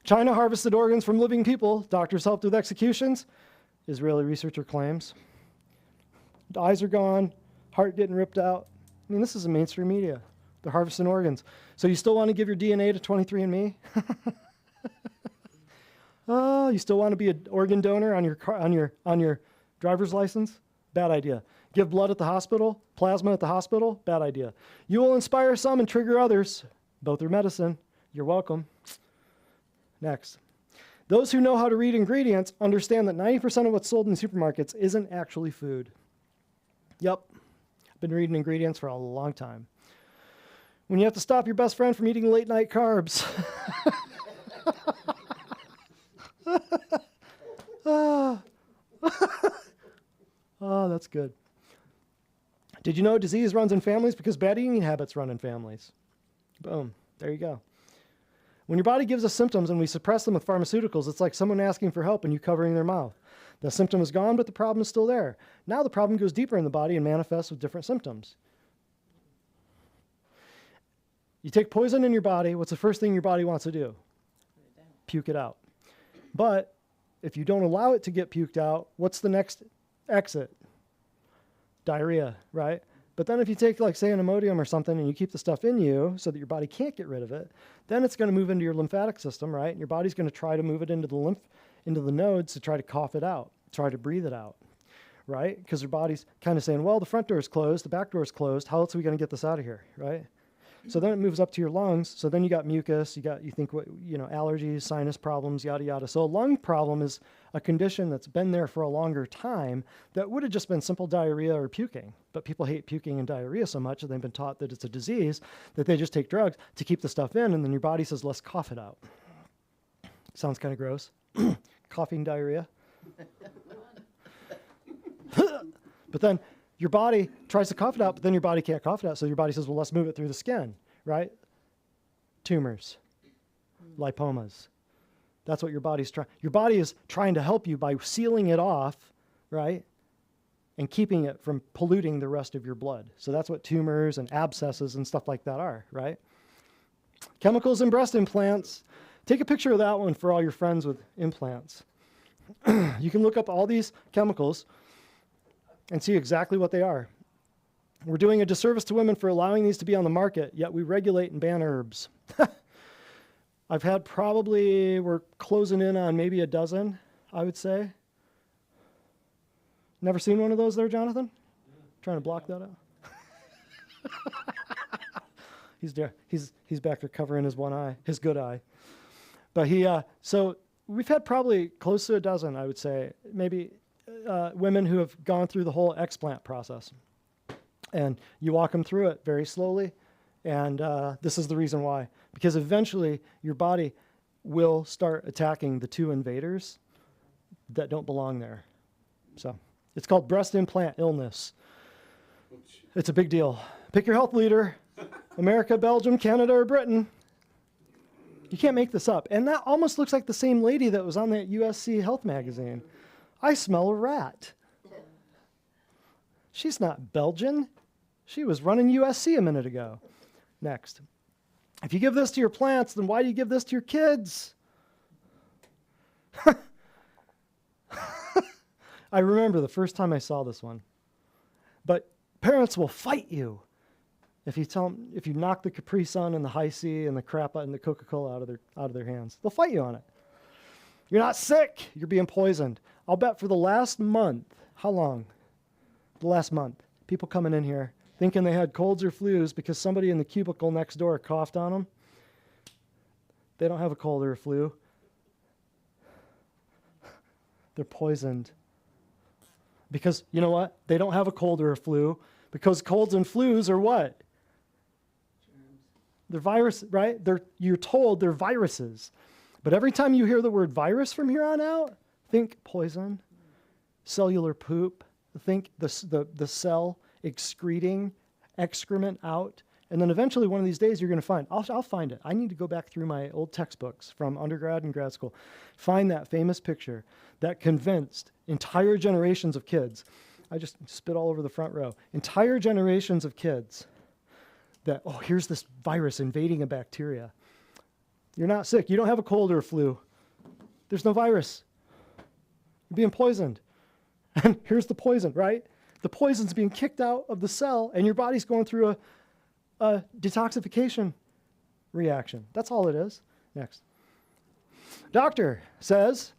China harvested organs from living people. Doctors helped with executions. Israeli researcher claims. The eyes are gone, heart getting ripped out. I mean, this is the mainstream media. They're harvesting organs. So you still want to give your DNA to 23andMe? Oh, you still want to be an organ donor on your driver's license? Bad idea. Give blood at the hospital, plasma at the hospital? Bad idea. You will inspire some and trigger others. Both are medicine. You're welcome. Next. Those who know how to read ingredients understand that 90% of what's sold in supermarkets isn't actually food. Yep. I've been reading ingredients for a long time. When you have to stop your best friend from eating late night carbs. Oh, that's good. Did you know disease runs in families because bad eating habits run in families? Boom. There you go. When your body gives us symptoms and we suppress them with pharmaceuticals, it's like someone asking for help and you covering their mouth. The symptom is gone, but the problem is still there. Now the problem goes deeper in the body and manifests with different symptoms. You take poison in your body, what's the first thing your body wants to do? Puke it out. But if you don't allow it to get puked out, what's the next exit? Diarrhea, right? But then if you take, like, say, an Imodium or something and you keep the stuff in you so that your body can't get rid of it, then it's going to move into your lymphatic system, right? And your body's going to try to move it into the nodes to try to cough it out, try to breathe it out, right? Because your body's kind of saying, well, the front door is closed, the back door is closed. How else are we going to get this out of here, right? So then it moves up to your lungs. So then you got mucus, you think allergies, sinus problems, yada, yada. So a lung problem is a condition that's been there for a longer time that would have just been simple diarrhea or puking. But people hate puking and diarrhea so much that they've been taught that it's a disease that they just take drugs to keep the stuff in, and then your body says, let's cough it out. Sounds kind of gross. Coughing diarrhea. But then your body tries to cough it out, but then your body can't cough it out. So your body says, well, let's move it through the skin, right? Tumors, lipomas. That's what your body's trying. Your body is trying to help you by sealing it off, right? And keeping it from polluting the rest of your blood. So that's what tumors and abscesses and stuff like that are, right? Chemicals in breast implants. Take a picture of that one for all your friends with implants. You can look up all these chemicals and see exactly what they are. We're doing a disservice to women for allowing these to be on the market, yet we regulate and ban herbs. I've had we're closing in on maybe a dozen, I would say. Never seen one of those there, Jonathan? Trying to block that out. He's there. He's back there covering his one eye, his good eye. But so we've had probably close to a dozen, I would say, maybe women who have gone through the whole explant process. And you walk them through it very slowly. And this is the reason why. Because eventually your body will start attacking the two invaders that don't belong there. So it's called breast implant illness. It's a big deal. Pick your health leader. America, Belgium, Canada, or Britain. You can't make this up. And that almost looks like the same lady that was on that USC Health magazine. I smell a rat. She's not Belgian. She was running USC a minute ago. Next. If you give this to your plants, then why do you give this to your kids? I remember the first time I saw this one. But parents will fight you if you knock the Capri Sun and the High C and the crap and the Coca-Cola out of their hands. They'll fight you on it. You're not sick. You're being poisoned. I'll bet for the last month, how long? The last month, people coming in here thinking they had colds or flus because somebody in the cubicle next door coughed on them. They don't have a cold or a flu. They're poisoned. Because, you know what? They don't have a cold or a flu because colds and flus are what? They're virus, right? You're told they're viruses. But every time you hear the word virus from here on out, think poison. cellular poop. Think the cell excreting excrement out. And then eventually one of these days you're going to find, I'll find it. I need to go back through my old textbooks from undergrad and grad school, find that famous picture that convinced entire generations of kids. I just spit all over the front row. Entire generations of kids that, oh, here's this virus invading a bacteria. You're not sick. You don't have a cold or a flu. There's no virus. You're being poisoned. And here's the poison, right? The poison's being kicked out of the cell, and your body's going through a detoxification reaction. That's all it is. Next. Doctor says,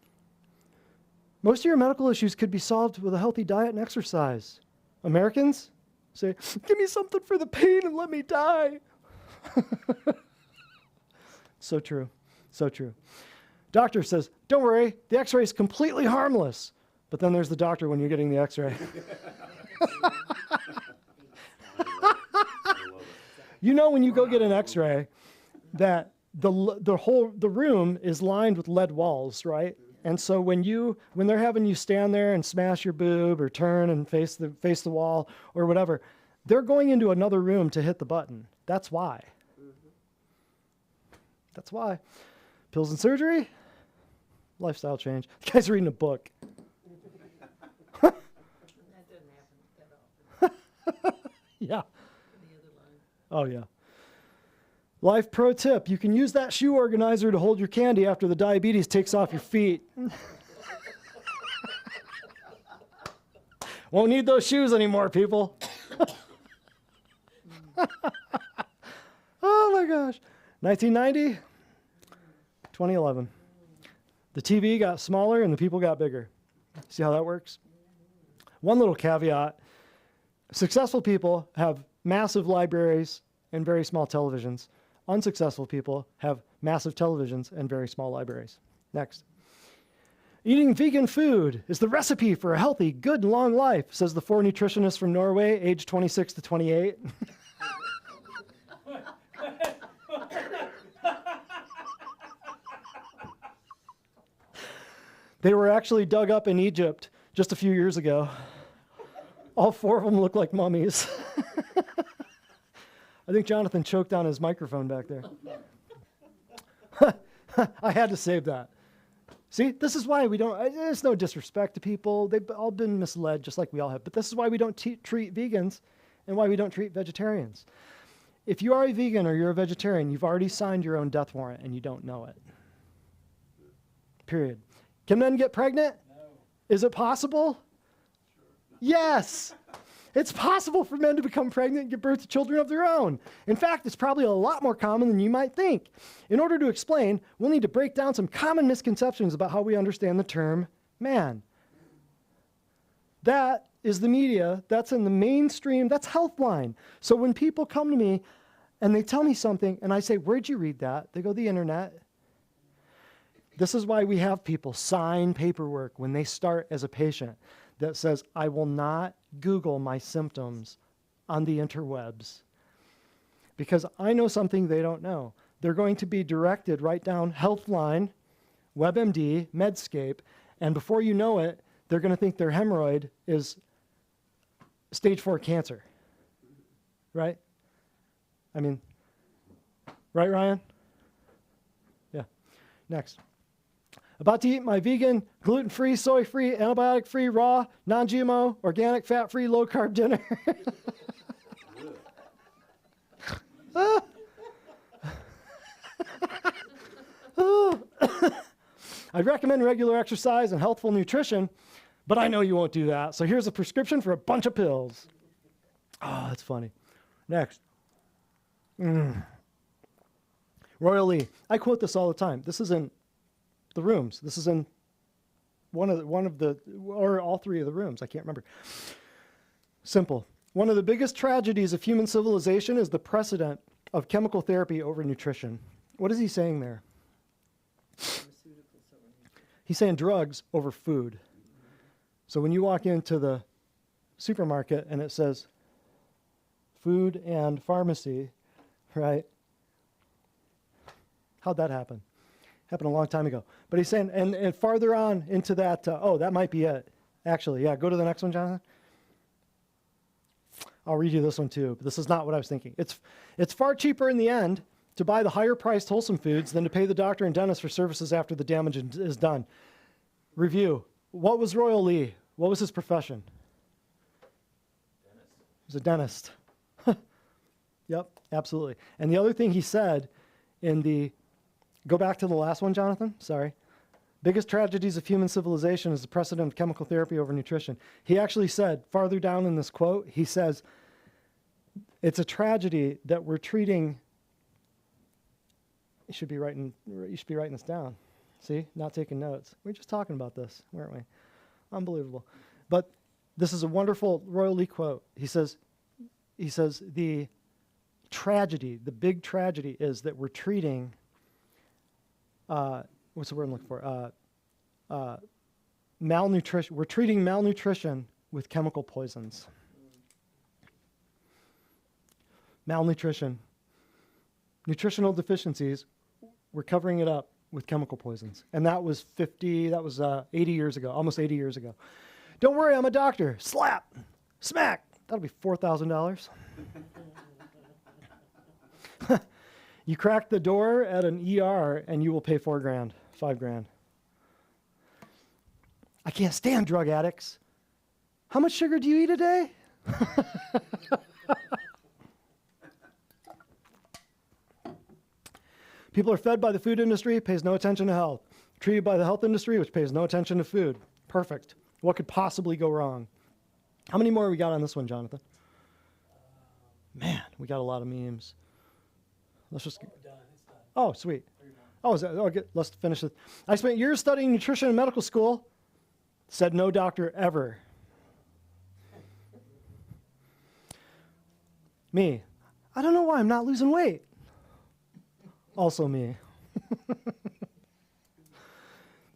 most of your medical issues could be solved with a healthy diet and exercise. Americans say, give me something for the pain and let me die. So true. So true. Doctor says, don't worry, the x-ray is completely harmless. But then there's the doctor when you're getting the x-ray. You know when you go get an x-ray that the room is lined with lead walls, right? And so when they're having you stand there and smash your boob or turn and face the wall or whatever, they're going into another room to hit the button. That's why. That's why. Pills and surgery, lifestyle change. The guy's reading a book. That doesn't happen that often. Yeah. The other line. Oh, yeah. Life pro tip, you can use that shoe organizer to hold your candy after the diabetes takes off your feet. Won't need those shoes anymore, people. Oh, my gosh. 1990, 2011. The TV got smaller and the people got bigger. See how that works? One little caveat. Successful people have massive libraries and very small televisions. Unsuccessful people have massive televisions and very small libraries. Next. Eating vegan food is the recipe for a healthy, good, long life, says the 4 nutritionists from Norway, aged 26 to 28. They were actually dug up in Egypt just a few years ago. All 4 of them look like mummies. I think Jonathan choked on his microphone back there. I had to save that. See, this is why we don't, there's no disrespect to people. They've all been misled just like we all have. But this is why we don't treat vegans and why we don't treat vegetarians. If you are a vegan or you're a vegetarian, you've already signed your own death warrant and you don't know it. Period. Can men get pregnant? No. Is it possible? Sure. Yes. It's possible for men to become pregnant and give birth to children of their own. In fact, it's probably a lot more common than you might think. In order to explain, we'll need to break down some common misconceptions about how we understand the term man. That is the media. That's in the mainstream. That's Healthline. So when people come to me and they tell me something and I say, where'd you read that? They go, the internet. This is why we have people sign paperwork when they start as a patient that says, I will not Google my symptoms on the interwebs. Because I know something they don't know. They're going to be directed right down Healthline, WebMD, Medscape, and before you know it, they're going to think their hemorrhoid is stage 4 cancer. Right? I mean, right, Ryan? Yeah. Next. About to eat my vegan, gluten-free, soy-free, antibiotic-free, raw, non-GMO, organic, fat-free, low-carb dinner. I'd recommend regular exercise and healthful nutrition, but I know you won't do that. So here's a prescription for a bunch of pills. Oh, that's funny. Next. Royal Lee. I quote this all the time. This is in the rooms. This is in one of the, or all 3 of the rooms. I can't remember. Simple. One of the biggest tragedies of human civilization is the precedent of chemical therapy over nutrition. What is he saying there? He's saying drugs over food. So when you walk into the supermarket and it says food and pharmacy, right? How'd that happen? Happened a long time ago. But he's saying, and farther on into that, that might be it. Actually, yeah, go to the next one, Jonathan. I'll read you this one too, but this is not what I was thinking. It's far cheaper in the end to buy the higher priced wholesome foods than to pay the doctor and dentist for services after the damage is done. Review. What was Royal Lee? What was his profession? He was a dentist. Yep, absolutely. And the other thing he said go back to the last one, Jonathan, sorry. Biggest tragedies of human civilization is the precedent of chemical therapy over nutrition. He actually said, farther down in this quote, he says, it's a tragedy that we're treating, you should be writing this down. See, not taking notes. We were just talking about this, weren't we? Unbelievable. But this is a wonderful Royal Lee quote. He says, the tragedy, the big tragedy is that we're treating, what's the word I'm looking for? Malnutrition. We're treating malnutrition with chemical poisons. Malnutrition. Nutritional deficiencies, we're covering it up with chemical poisons. And that was 80 years ago, almost 80 years ago. Don't worry, I'm a doctor. Slap. Smack. That'll be $4,000. You crack the door at an ER and you will pay $4,000, $5,000. I can't stand drug addicts. How much sugar do you eat a day? People are fed by the food industry, pays no attention to health. Treated by the health industry, which pays no attention to food. Perfect. What could possibly go wrong? How many more we got on this one, Jonathan? Man, we got a lot of memes. Let's just. Oh, sweet. Oh, let's finish it. I spent years studying nutrition in medical school. Said no doctor ever. Me. I don't know why I'm not losing weight. Also me.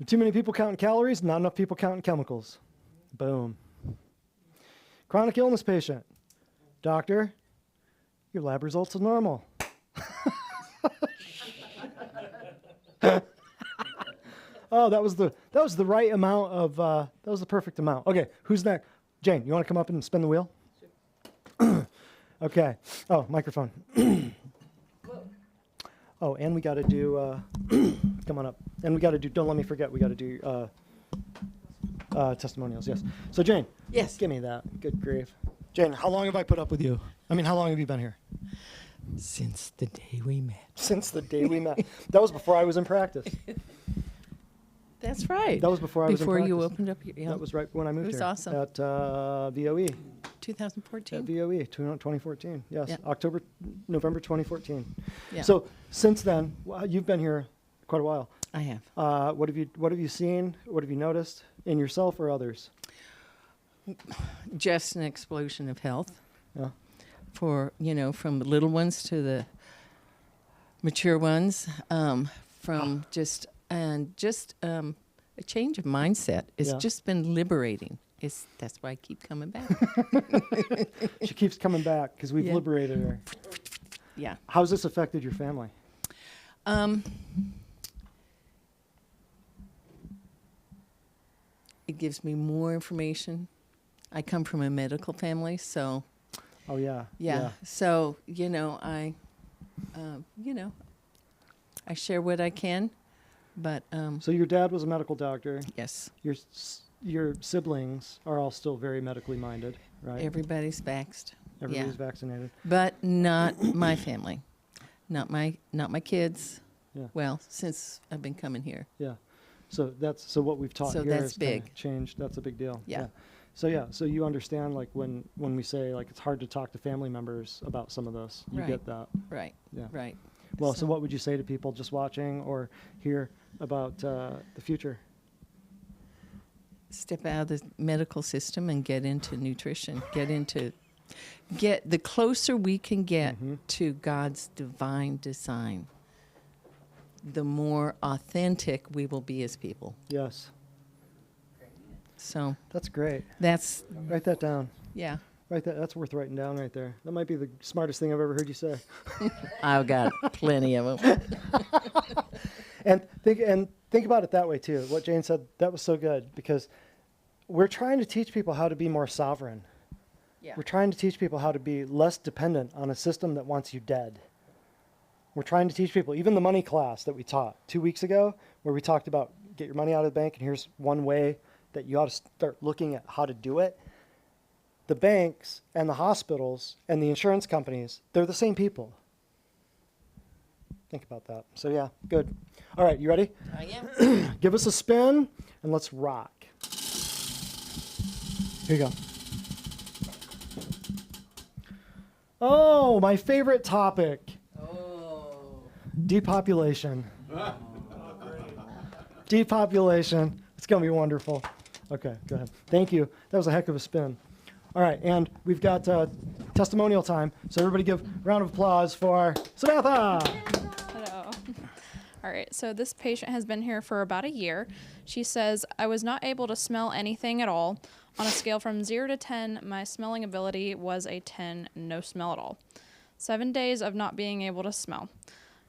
Too many people counting calories, not enough people counting chemicals. Boom. Chronic illness patient. Doctor, your lab results are normal. Oh, that was the right amount of, that was the perfect amount. Okay, who's next? Jane, you want to come up and spin the wheel? Okay. Oh, microphone. Oh, and we got to do, come on up. And we got to do, don't let me forget, we got to do testimonials, yes. So Jane. Yes. Give me that. Good grief. Jane, how long have I put up with you? I mean, how long have you been here? Since the day we met. Since the day we met. That was before I was in practice. That's right. That was before I was in practice. Before you opened up your, yeah. That was right when I moved here. It was awesome. At VOE. 2014. At VOE, 2014. Yes, Yeah. November 2014. Yeah. So since then, you've been here quite a while. I have. What have you seen? What have you noticed in yourself or others? Just an explosion of health. Yeah. For, from the little ones to the mature ones, from just a change of mindset. It's just been liberating. That's why I keep coming back. She keeps coming back because we've liberated her. Yeah. How's this affected your family? It gives me more information. I come from a medical family, so. Oh yeah. Yeah. So I share what I can, but. So your dad was a medical doctor. Yes. Your siblings are all still very medically minded, right? Everybody's vaxxed. Everybody's vaccinated. But not my family, not my kids. Yeah. Well, since I've been coming here. Yeah. So what we've taught So here that's is kinda big. changed. That's a big deal. Yeah. So you understand like when we say like it's hard to talk to family members about some of this. You Right. get that. Right. Yeah. Right. Well, so what would you say to people just watching or hear about the future? Step out of the medical system and get into nutrition. Get the closer we can get to God's divine design, the more authentic we will be as people. Yes. So That's great. that's, Write that down. yeah, That's worth writing down right there. That might be the smartest thing I've ever heard you say. I've got plenty of them. And think about it that way too. What Jane said, that was so good because we're trying to teach people how to be more sovereign. Yeah. We're trying to teach people how to be less dependent on a system that wants you dead. We're trying to teach people, even the money class that we taught 2 weeks ago, where we talked about get your money out of the bank, and here's one way that you ought to start looking at how to do it. The banks and the hospitals and the insurance companies, they're the same people. Think about that. So yeah, good. All right, you ready? I am. Give us a spin, and let's rock. Here you go. Oh, my favorite topic. Oh. Depopulation. Depopulation. It's going to be wonderful. Okay, go ahead. Thank you. That was a heck of a spin. All right, and we've got testimonial time. So everybody give a round of applause for Samantha. Hello. All right, so this patient has been here for about a year. She says, I was not able to smell anything at all. On a scale from 0 to 10, my smelling ability was a 10, no smell at all. 7 days of not being able to smell.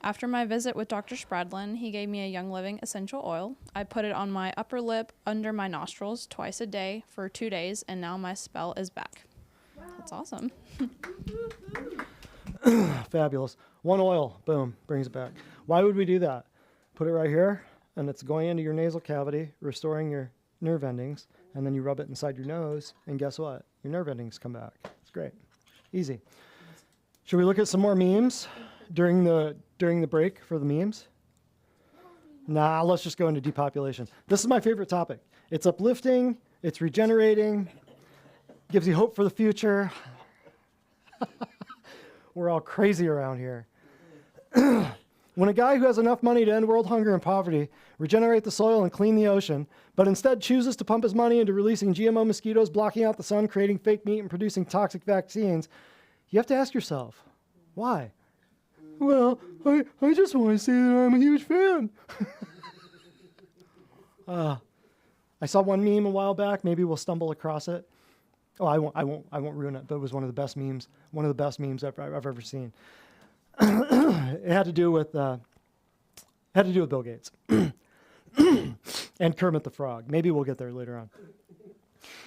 After my visit with Dr. Spradlin, he gave me a Young Living essential oil. I put it on my upper lip under my nostrils twice a day for 2 days, and now my smell is back. Wow. That's awesome. Fabulous. One oil, boom, brings it back. Why would we do that? Put it right here, and it's going into your nasal cavity, restoring your nerve endings, and then you rub it inside your nose, and guess what? Your nerve endings come back. It's great. Easy. Should we look at some more memes during the break for the memes? Nah, let's just go into depopulation. This is my favorite topic. It's uplifting, it's regenerating, gives you hope for the future. We're all crazy around here. When a guy who has enough money to end world hunger and poverty, regenerate the soil and clean the ocean, but instead chooses to pump his money into releasing GMO mosquitoes, blocking out the sun, creating fake meat, and producing toxic vaccines, you have to ask yourself, why? Well, I just want to say that I'm a huge fan. I saw one meme a while back. Maybe we'll stumble across it. Oh, I won't ruin it. But it was one of the best memes. One of the best memes I've ever seen. It had to do with Bill Gates and Kermit the Frog. Maybe we'll get there later on.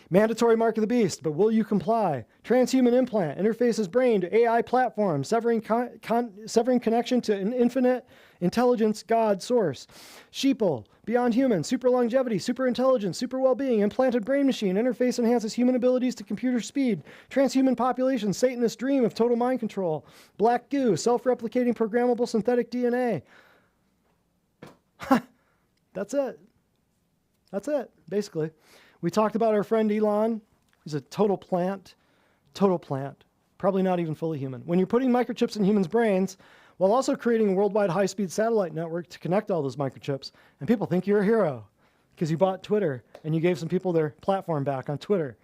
Mandatory mark of the beast, but will you comply? Transhuman implant interfaces brain to AI platform, severing connection to an infinite intelligence God source. Sheeple, beyond human, super longevity, super intelligence, super well-being, implanted brain machine, interface enhances human abilities to computer speed. Transhuman population, Satanist dream of total mind control. Black goo, self-replicating programmable synthetic DNA. That's it. That's it, basically. We talked about our friend Elon. He's a total plant. Probably not even fully human. When you're putting microchips in humans' brains, while also creating a worldwide high-speed satellite network to connect all those microchips, and people think you're a hero because you bought Twitter and you gave some people their platform back on Twitter.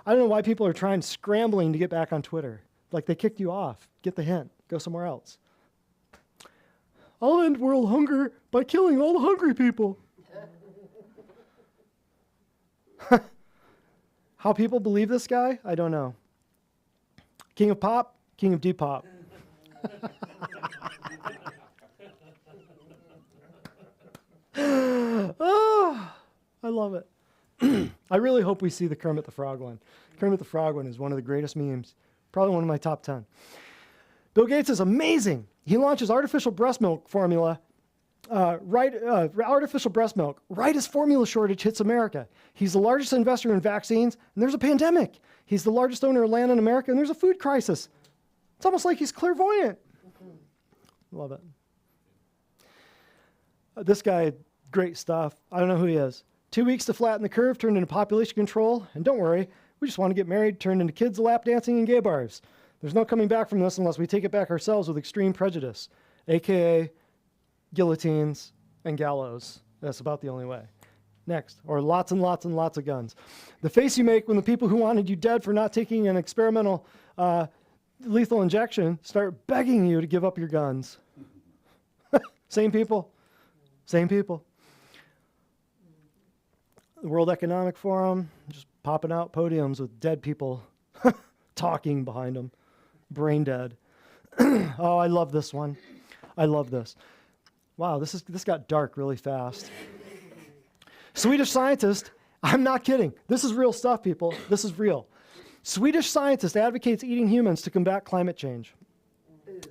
I don't know why people are scrambling to get back on Twitter. Like they kicked you off. Get the hint. Go somewhere else. I'll end world hunger by killing all the hungry people. How people believe this guy, I don't know. King of pop, king of Depop. Oh, I love it. I really hope we see the Kermit the Frog one. Kermit the Frog one is one of the greatest memes. Probably one of my top 10. Bill Gates is amazing. He launches artificial breast milk formula artificial breast milk right as formula shortage hits America. He's the largest investor in vaccines, and there's a pandemic. He's the largest owner of land in America, and there's a food crisis. It's almost like he's clairvoyant. Love it. This guy, great stuff. I don't know who he is. 2 weeks to flatten the curve turned into population control, and don't worry, we just want to get married, turned into kids lap dancing and gay bars. There's no coming back from this unless we take it back ourselves with extreme prejudice, aka guillotines and gallows. That's about the only way. Next, or lots and lots and lots of guns. The face you make when the people who wanted you dead for not taking an experimental lethal injection start begging you to give up your guns. Same people. Same people. The World Economic Forum, just popping out podiums with dead people talking behind them. Brain dead. Oh, I love this one. I love this. Wow, this got dark really fast. Swedish scientist I'm not kidding. This is real stuff, people. This is real. Swedish scientist advocates eating humans to combat climate change.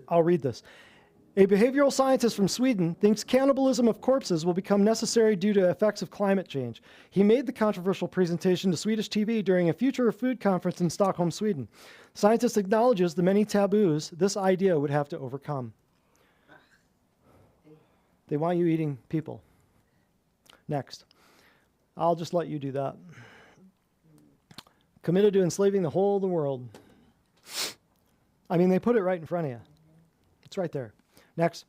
I'll read this. A behavioral scientist from Sweden thinks cannibalism of corpses will become necessary due to effects of climate change. He made the controversial presentation to Swedish TV during a Future of Food conference in Stockholm, Sweden. Scientist acknowledges the many taboos this idea would have to overcome. They want you eating people. Next. I'll just let you do that. Committed to enslaving the whole of the world. I mean, they put it right in front of you. It's right there. Next.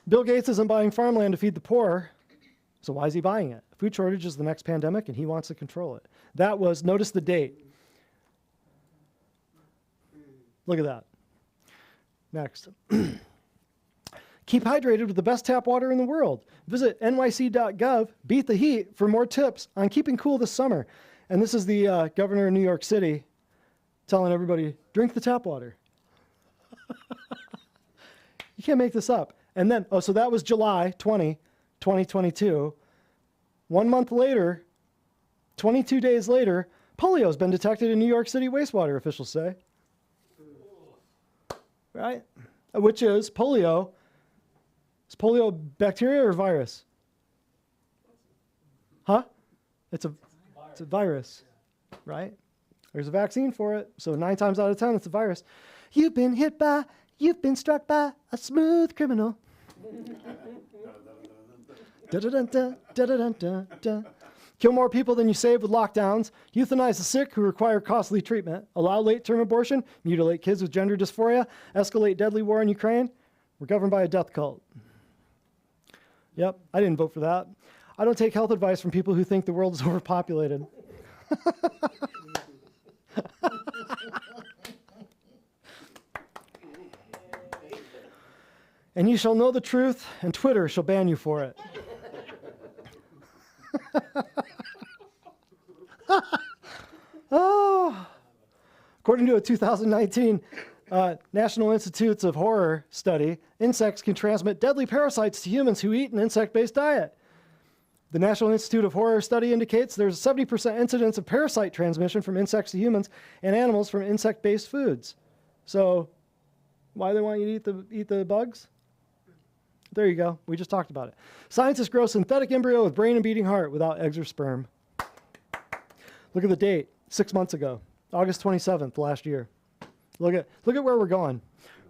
Bill Gates isn't buying farmland to feed the poor, so why is he buying it? Food shortage is the next pandemic, and he wants to control it. That was, notice the date. Look at that. Next. Keep hydrated with the best tap water in the world. Visit nyc.gov, beat the heat, for more tips on keeping cool this summer. And this is the governor of New York City telling everybody, drink the tap water. You can't make this up. And then, so that was July 20, 2022. 1 month later, 22 days later, polio has been detected in New York City wastewater, officials say. Right? Which is polio. Is polio bacteria or virus? Huh? It's a virus, right? There's a vaccine for it, so 9 times out of 10, it's a virus. You've been struck by a smooth criminal. Kill more people than you save with lockdowns. Euthanize the sick who require costly treatment. Allow late-term abortion. Mutilate kids with gender dysphoria. Escalate deadly war in Ukraine. We're governed by a death cult. Yep, I didn't vote for that. I don't take health advice from people who think the world is overpopulated. And you shall know the truth, and Twitter shall ban you for it. Oh. According to a 2019 National Institutes of Horror study, insects can transmit deadly parasites to humans who eat an insect-based diet. The National Institute of Horror study indicates there's a 70% incidence of parasite transmission from insects to humans and animals from insect-based foods. So, why do they want you to eat the bugs? There you go. We just talked about it. Scientists grow synthetic embryo with brain and beating heart without eggs or sperm. Look at the date. 6 months ago. August 27th last year. Look at where we're going.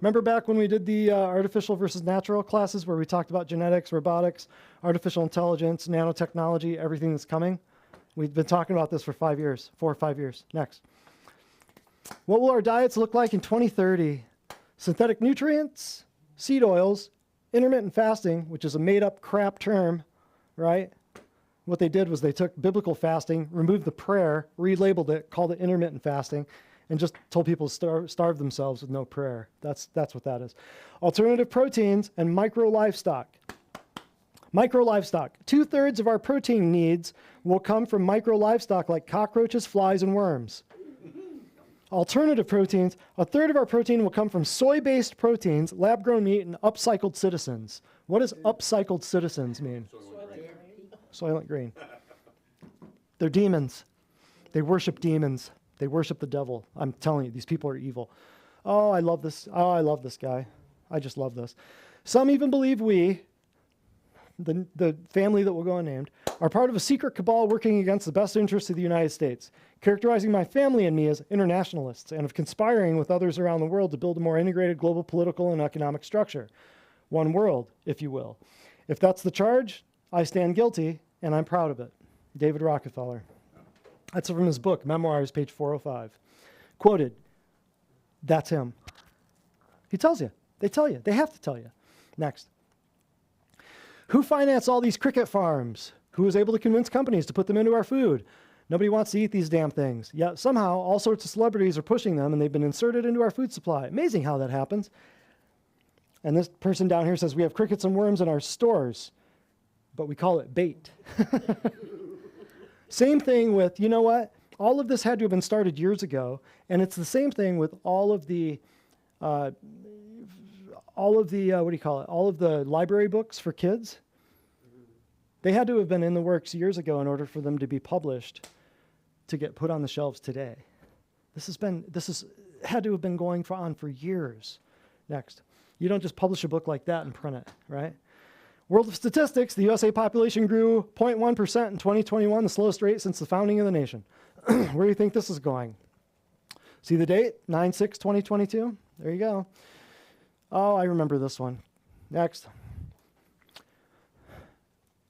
Remember back when we did the artificial versus natural classes where we talked about genetics, robotics, artificial intelligence, nanotechnology, everything that's coming? We've been talking about this for 5 years, 4 or 5 years. Next. What will our diets look like in 2030? Synthetic nutrients, seed oils, intermittent fasting, which is a made-up crap term, right? What they did was they took biblical fasting, removed the prayer, relabeled it, called it intermittent fasting, and just told people to starve themselves with no prayer. That's what that is. Alternative proteins and micro-livestock. Micro-livestock. 2/3 of our protein needs will come from micro-livestock like cockroaches, flies, and worms. Alternative proteins, 1/3 of our protein will come from soy-based proteins, lab-grown meat, and upcycled citizens. What does upcycled citizens mean? Soylent Green. They're demons. They worship demons. They worship the devil. I'm telling you, these people are evil. Oh, I love this. Oh, I love this guy. I just love this. Some even believe we, the family that will go unnamed, are part of a secret cabal working against the best interests of the United States, characterizing my family and me as internationalists and of conspiring with others around the world to build a more integrated global political and economic structure. One world, if you will. If that's the charge, I stand guilty, and I'm proud of it. David Rockefeller. That's from his book, Memoirs, page 405. Quoted. That's him. He tells you. They tell you. They have to tell you. Next. Who financed all these cricket farms? Who was able to convince companies to put them into our food? Nobody wants to eat these damn things. Yet somehow all sorts of celebrities are pushing them, and they've been inserted into our food supply. Amazing how that happens. And this person down here says we have crickets and worms in our stores, but we call it bait. Same thing with, you know what? All of this had to have been started years ago, and it's the same thing with all of the what do you call it? All of the library books for kids. They had to have been in the works years ago in order for them to be published to get put on the shelves today. This has had to have been going on for years. Next. You don't just publish a book like that and print it, right? World of Statistics, the USA population grew 0.1% in 2021, the slowest rate since the founding of the nation. Where do you think this is going? See the date? 9/6/2022? There you go. Oh, I remember this one. Next.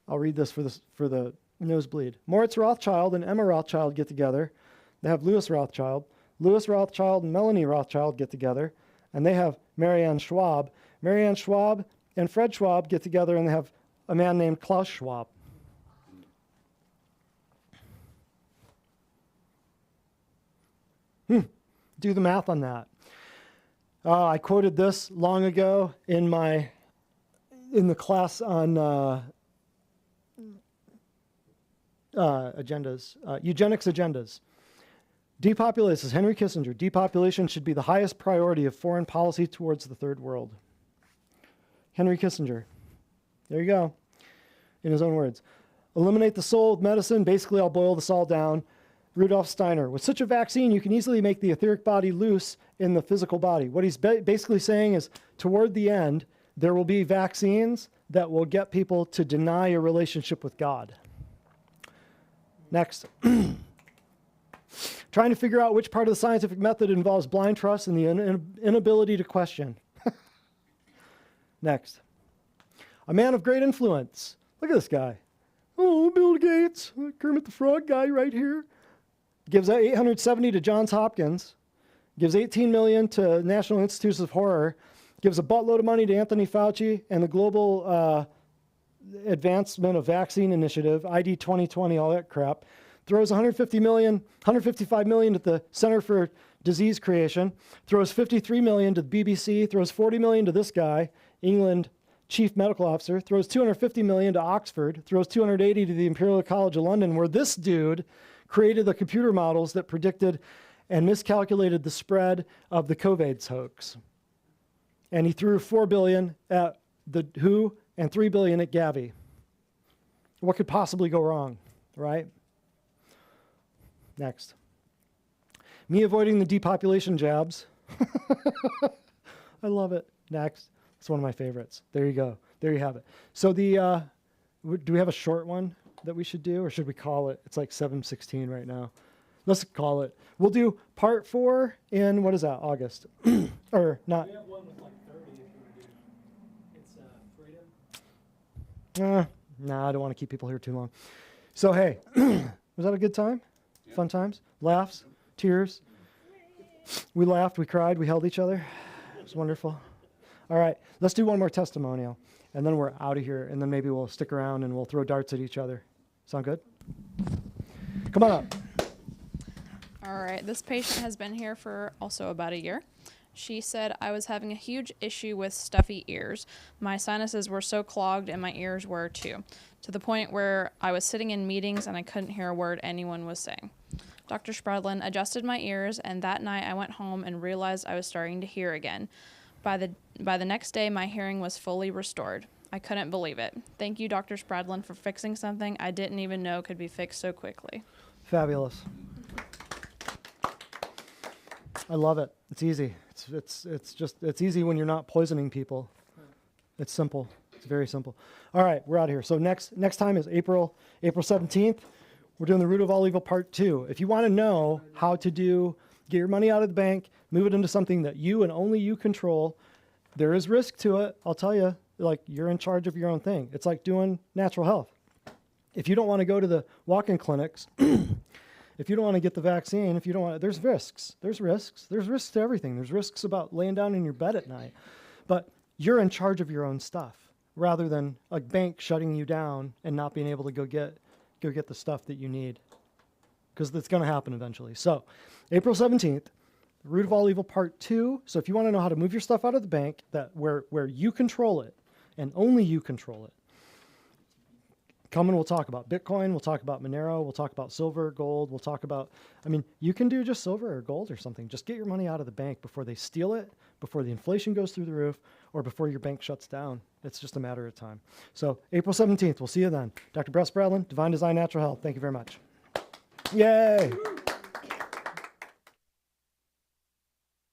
I'll read this for the nosebleed. Moritz Rothschild and Emma Rothschild get together. They have Louis Rothschild. Louis Rothschild and Melanie Rothschild get together, and they have Marianne Schwab. Marianne Schwab and Fred Schwab get together, and they have a man named Klaus Schwab. Do the math on that. I quoted this long ago in the class on agendas, eugenics agendas. Depopulation, this is Henry Kissinger, depopulation should be the highest priority of foreign policy towards the third world. Henry Kissinger. There you go, in his own words. Eliminate the soul of medicine. Basically, I'll boil this all down. Rudolf Steiner. With such a vaccine, you can easily make the etheric body loose in the physical body. What he's basically saying is, toward the end, there will be vaccines that will get people to deny a relationship with God. Next. Trying to figure out which part of the scientific method involves blind trust and the inability to question. Next. A man of great influence. Look at this guy. Oh, Bill Gates, Kermit the Frog guy right here. Gives $870 to Johns Hopkins. Gives $18 million to National Institutes of Horror. Gives a buttload of money to Anthony Fauci and the Global Advancement of Vaccine Initiative, ID 2020, all that crap. Throws $155 million to the Center for Disease Creation. Throws $53 million to the BBC. Throws $40 million to this guy, England Chief Medical Officer. Throws $250 million to Oxford. Throws $280 to the Imperial College of London, where this dude created the computer models that predicted and miscalculated the spread of the COVID hoax. And he threw $4 billion at the WHO and $3 billion at Gavi. What could possibly go wrong, right? Next. Me avoiding the depopulation jabs. I love it. Next. It's one of my favorites. There you go. There you have it. So do we have a short one that we should do, or should we call it? It's like 7:16 right now. Let's call it. We'll do part 4 in, what is that, August? Or not. We have one with like 30 if you want to do. It's freedom. Nah, I don't want to keep people here too long. So, hey, was that a good time? Yeah. Fun times? Laughs? Tears? We laughed, we cried, we held each other. It was wonderful. All right, let's do one more testimonial, and then we're out of here, and then maybe we'll stick around and we'll throw darts at each other. Sound good? Come on up. All right, this patient has been here for also about a year. She said, I was having a huge issue with stuffy ears. My sinuses were so clogged and my ears were too, to the point where I was sitting in meetings and I couldn't hear a word anyone was saying. Dr. Spradlin adjusted my ears, and that night I went home and realized I was starting to hear again. By the next day, my hearing was fully restored. I couldn't believe it. Thank you, Dr. Spradlin, for fixing something I didn't even know could be fixed so quickly. Fabulous. I love it. It's easy. It's easy when you're not poisoning people. It's simple. It's very simple. All right, we're out of here. So next time is April 17th. We're doing the Root of All Evil Part 2. If you want to know how to get your money out of the bank, move it into something that you and only you control, there is risk to it. I'll tell you, like, you're in charge of your own thing. It's like doing natural health. If you don't want to go to the walk-in clinics, if you don't want to get the vaccine, there's risks. There's risks. There's risks to everything. There's risks about laying down in your bed at night. But you're in charge of your own stuff, rather than a bank shutting you down and not being able to go get the stuff that you need, because that's going to happen eventually. So April 17th, Root of All Evil Part 2. So if you want to know how to move your stuff out of the bank, where you control it and only you control it, come and we'll talk about Bitcoin. We'll talk about Monero. We'll talk about silver, gold. We'll talk about, I mean, you can do just silver or gold or something. Just get your money out of the bank before they steal it, before the inflation goes through the roof, or before your bank shuts down. It's just a matter of time. So April 17th, we'll see you then. Dr. Brett Spradlin, Divine Design Natural Health. Thank you very much. Yay.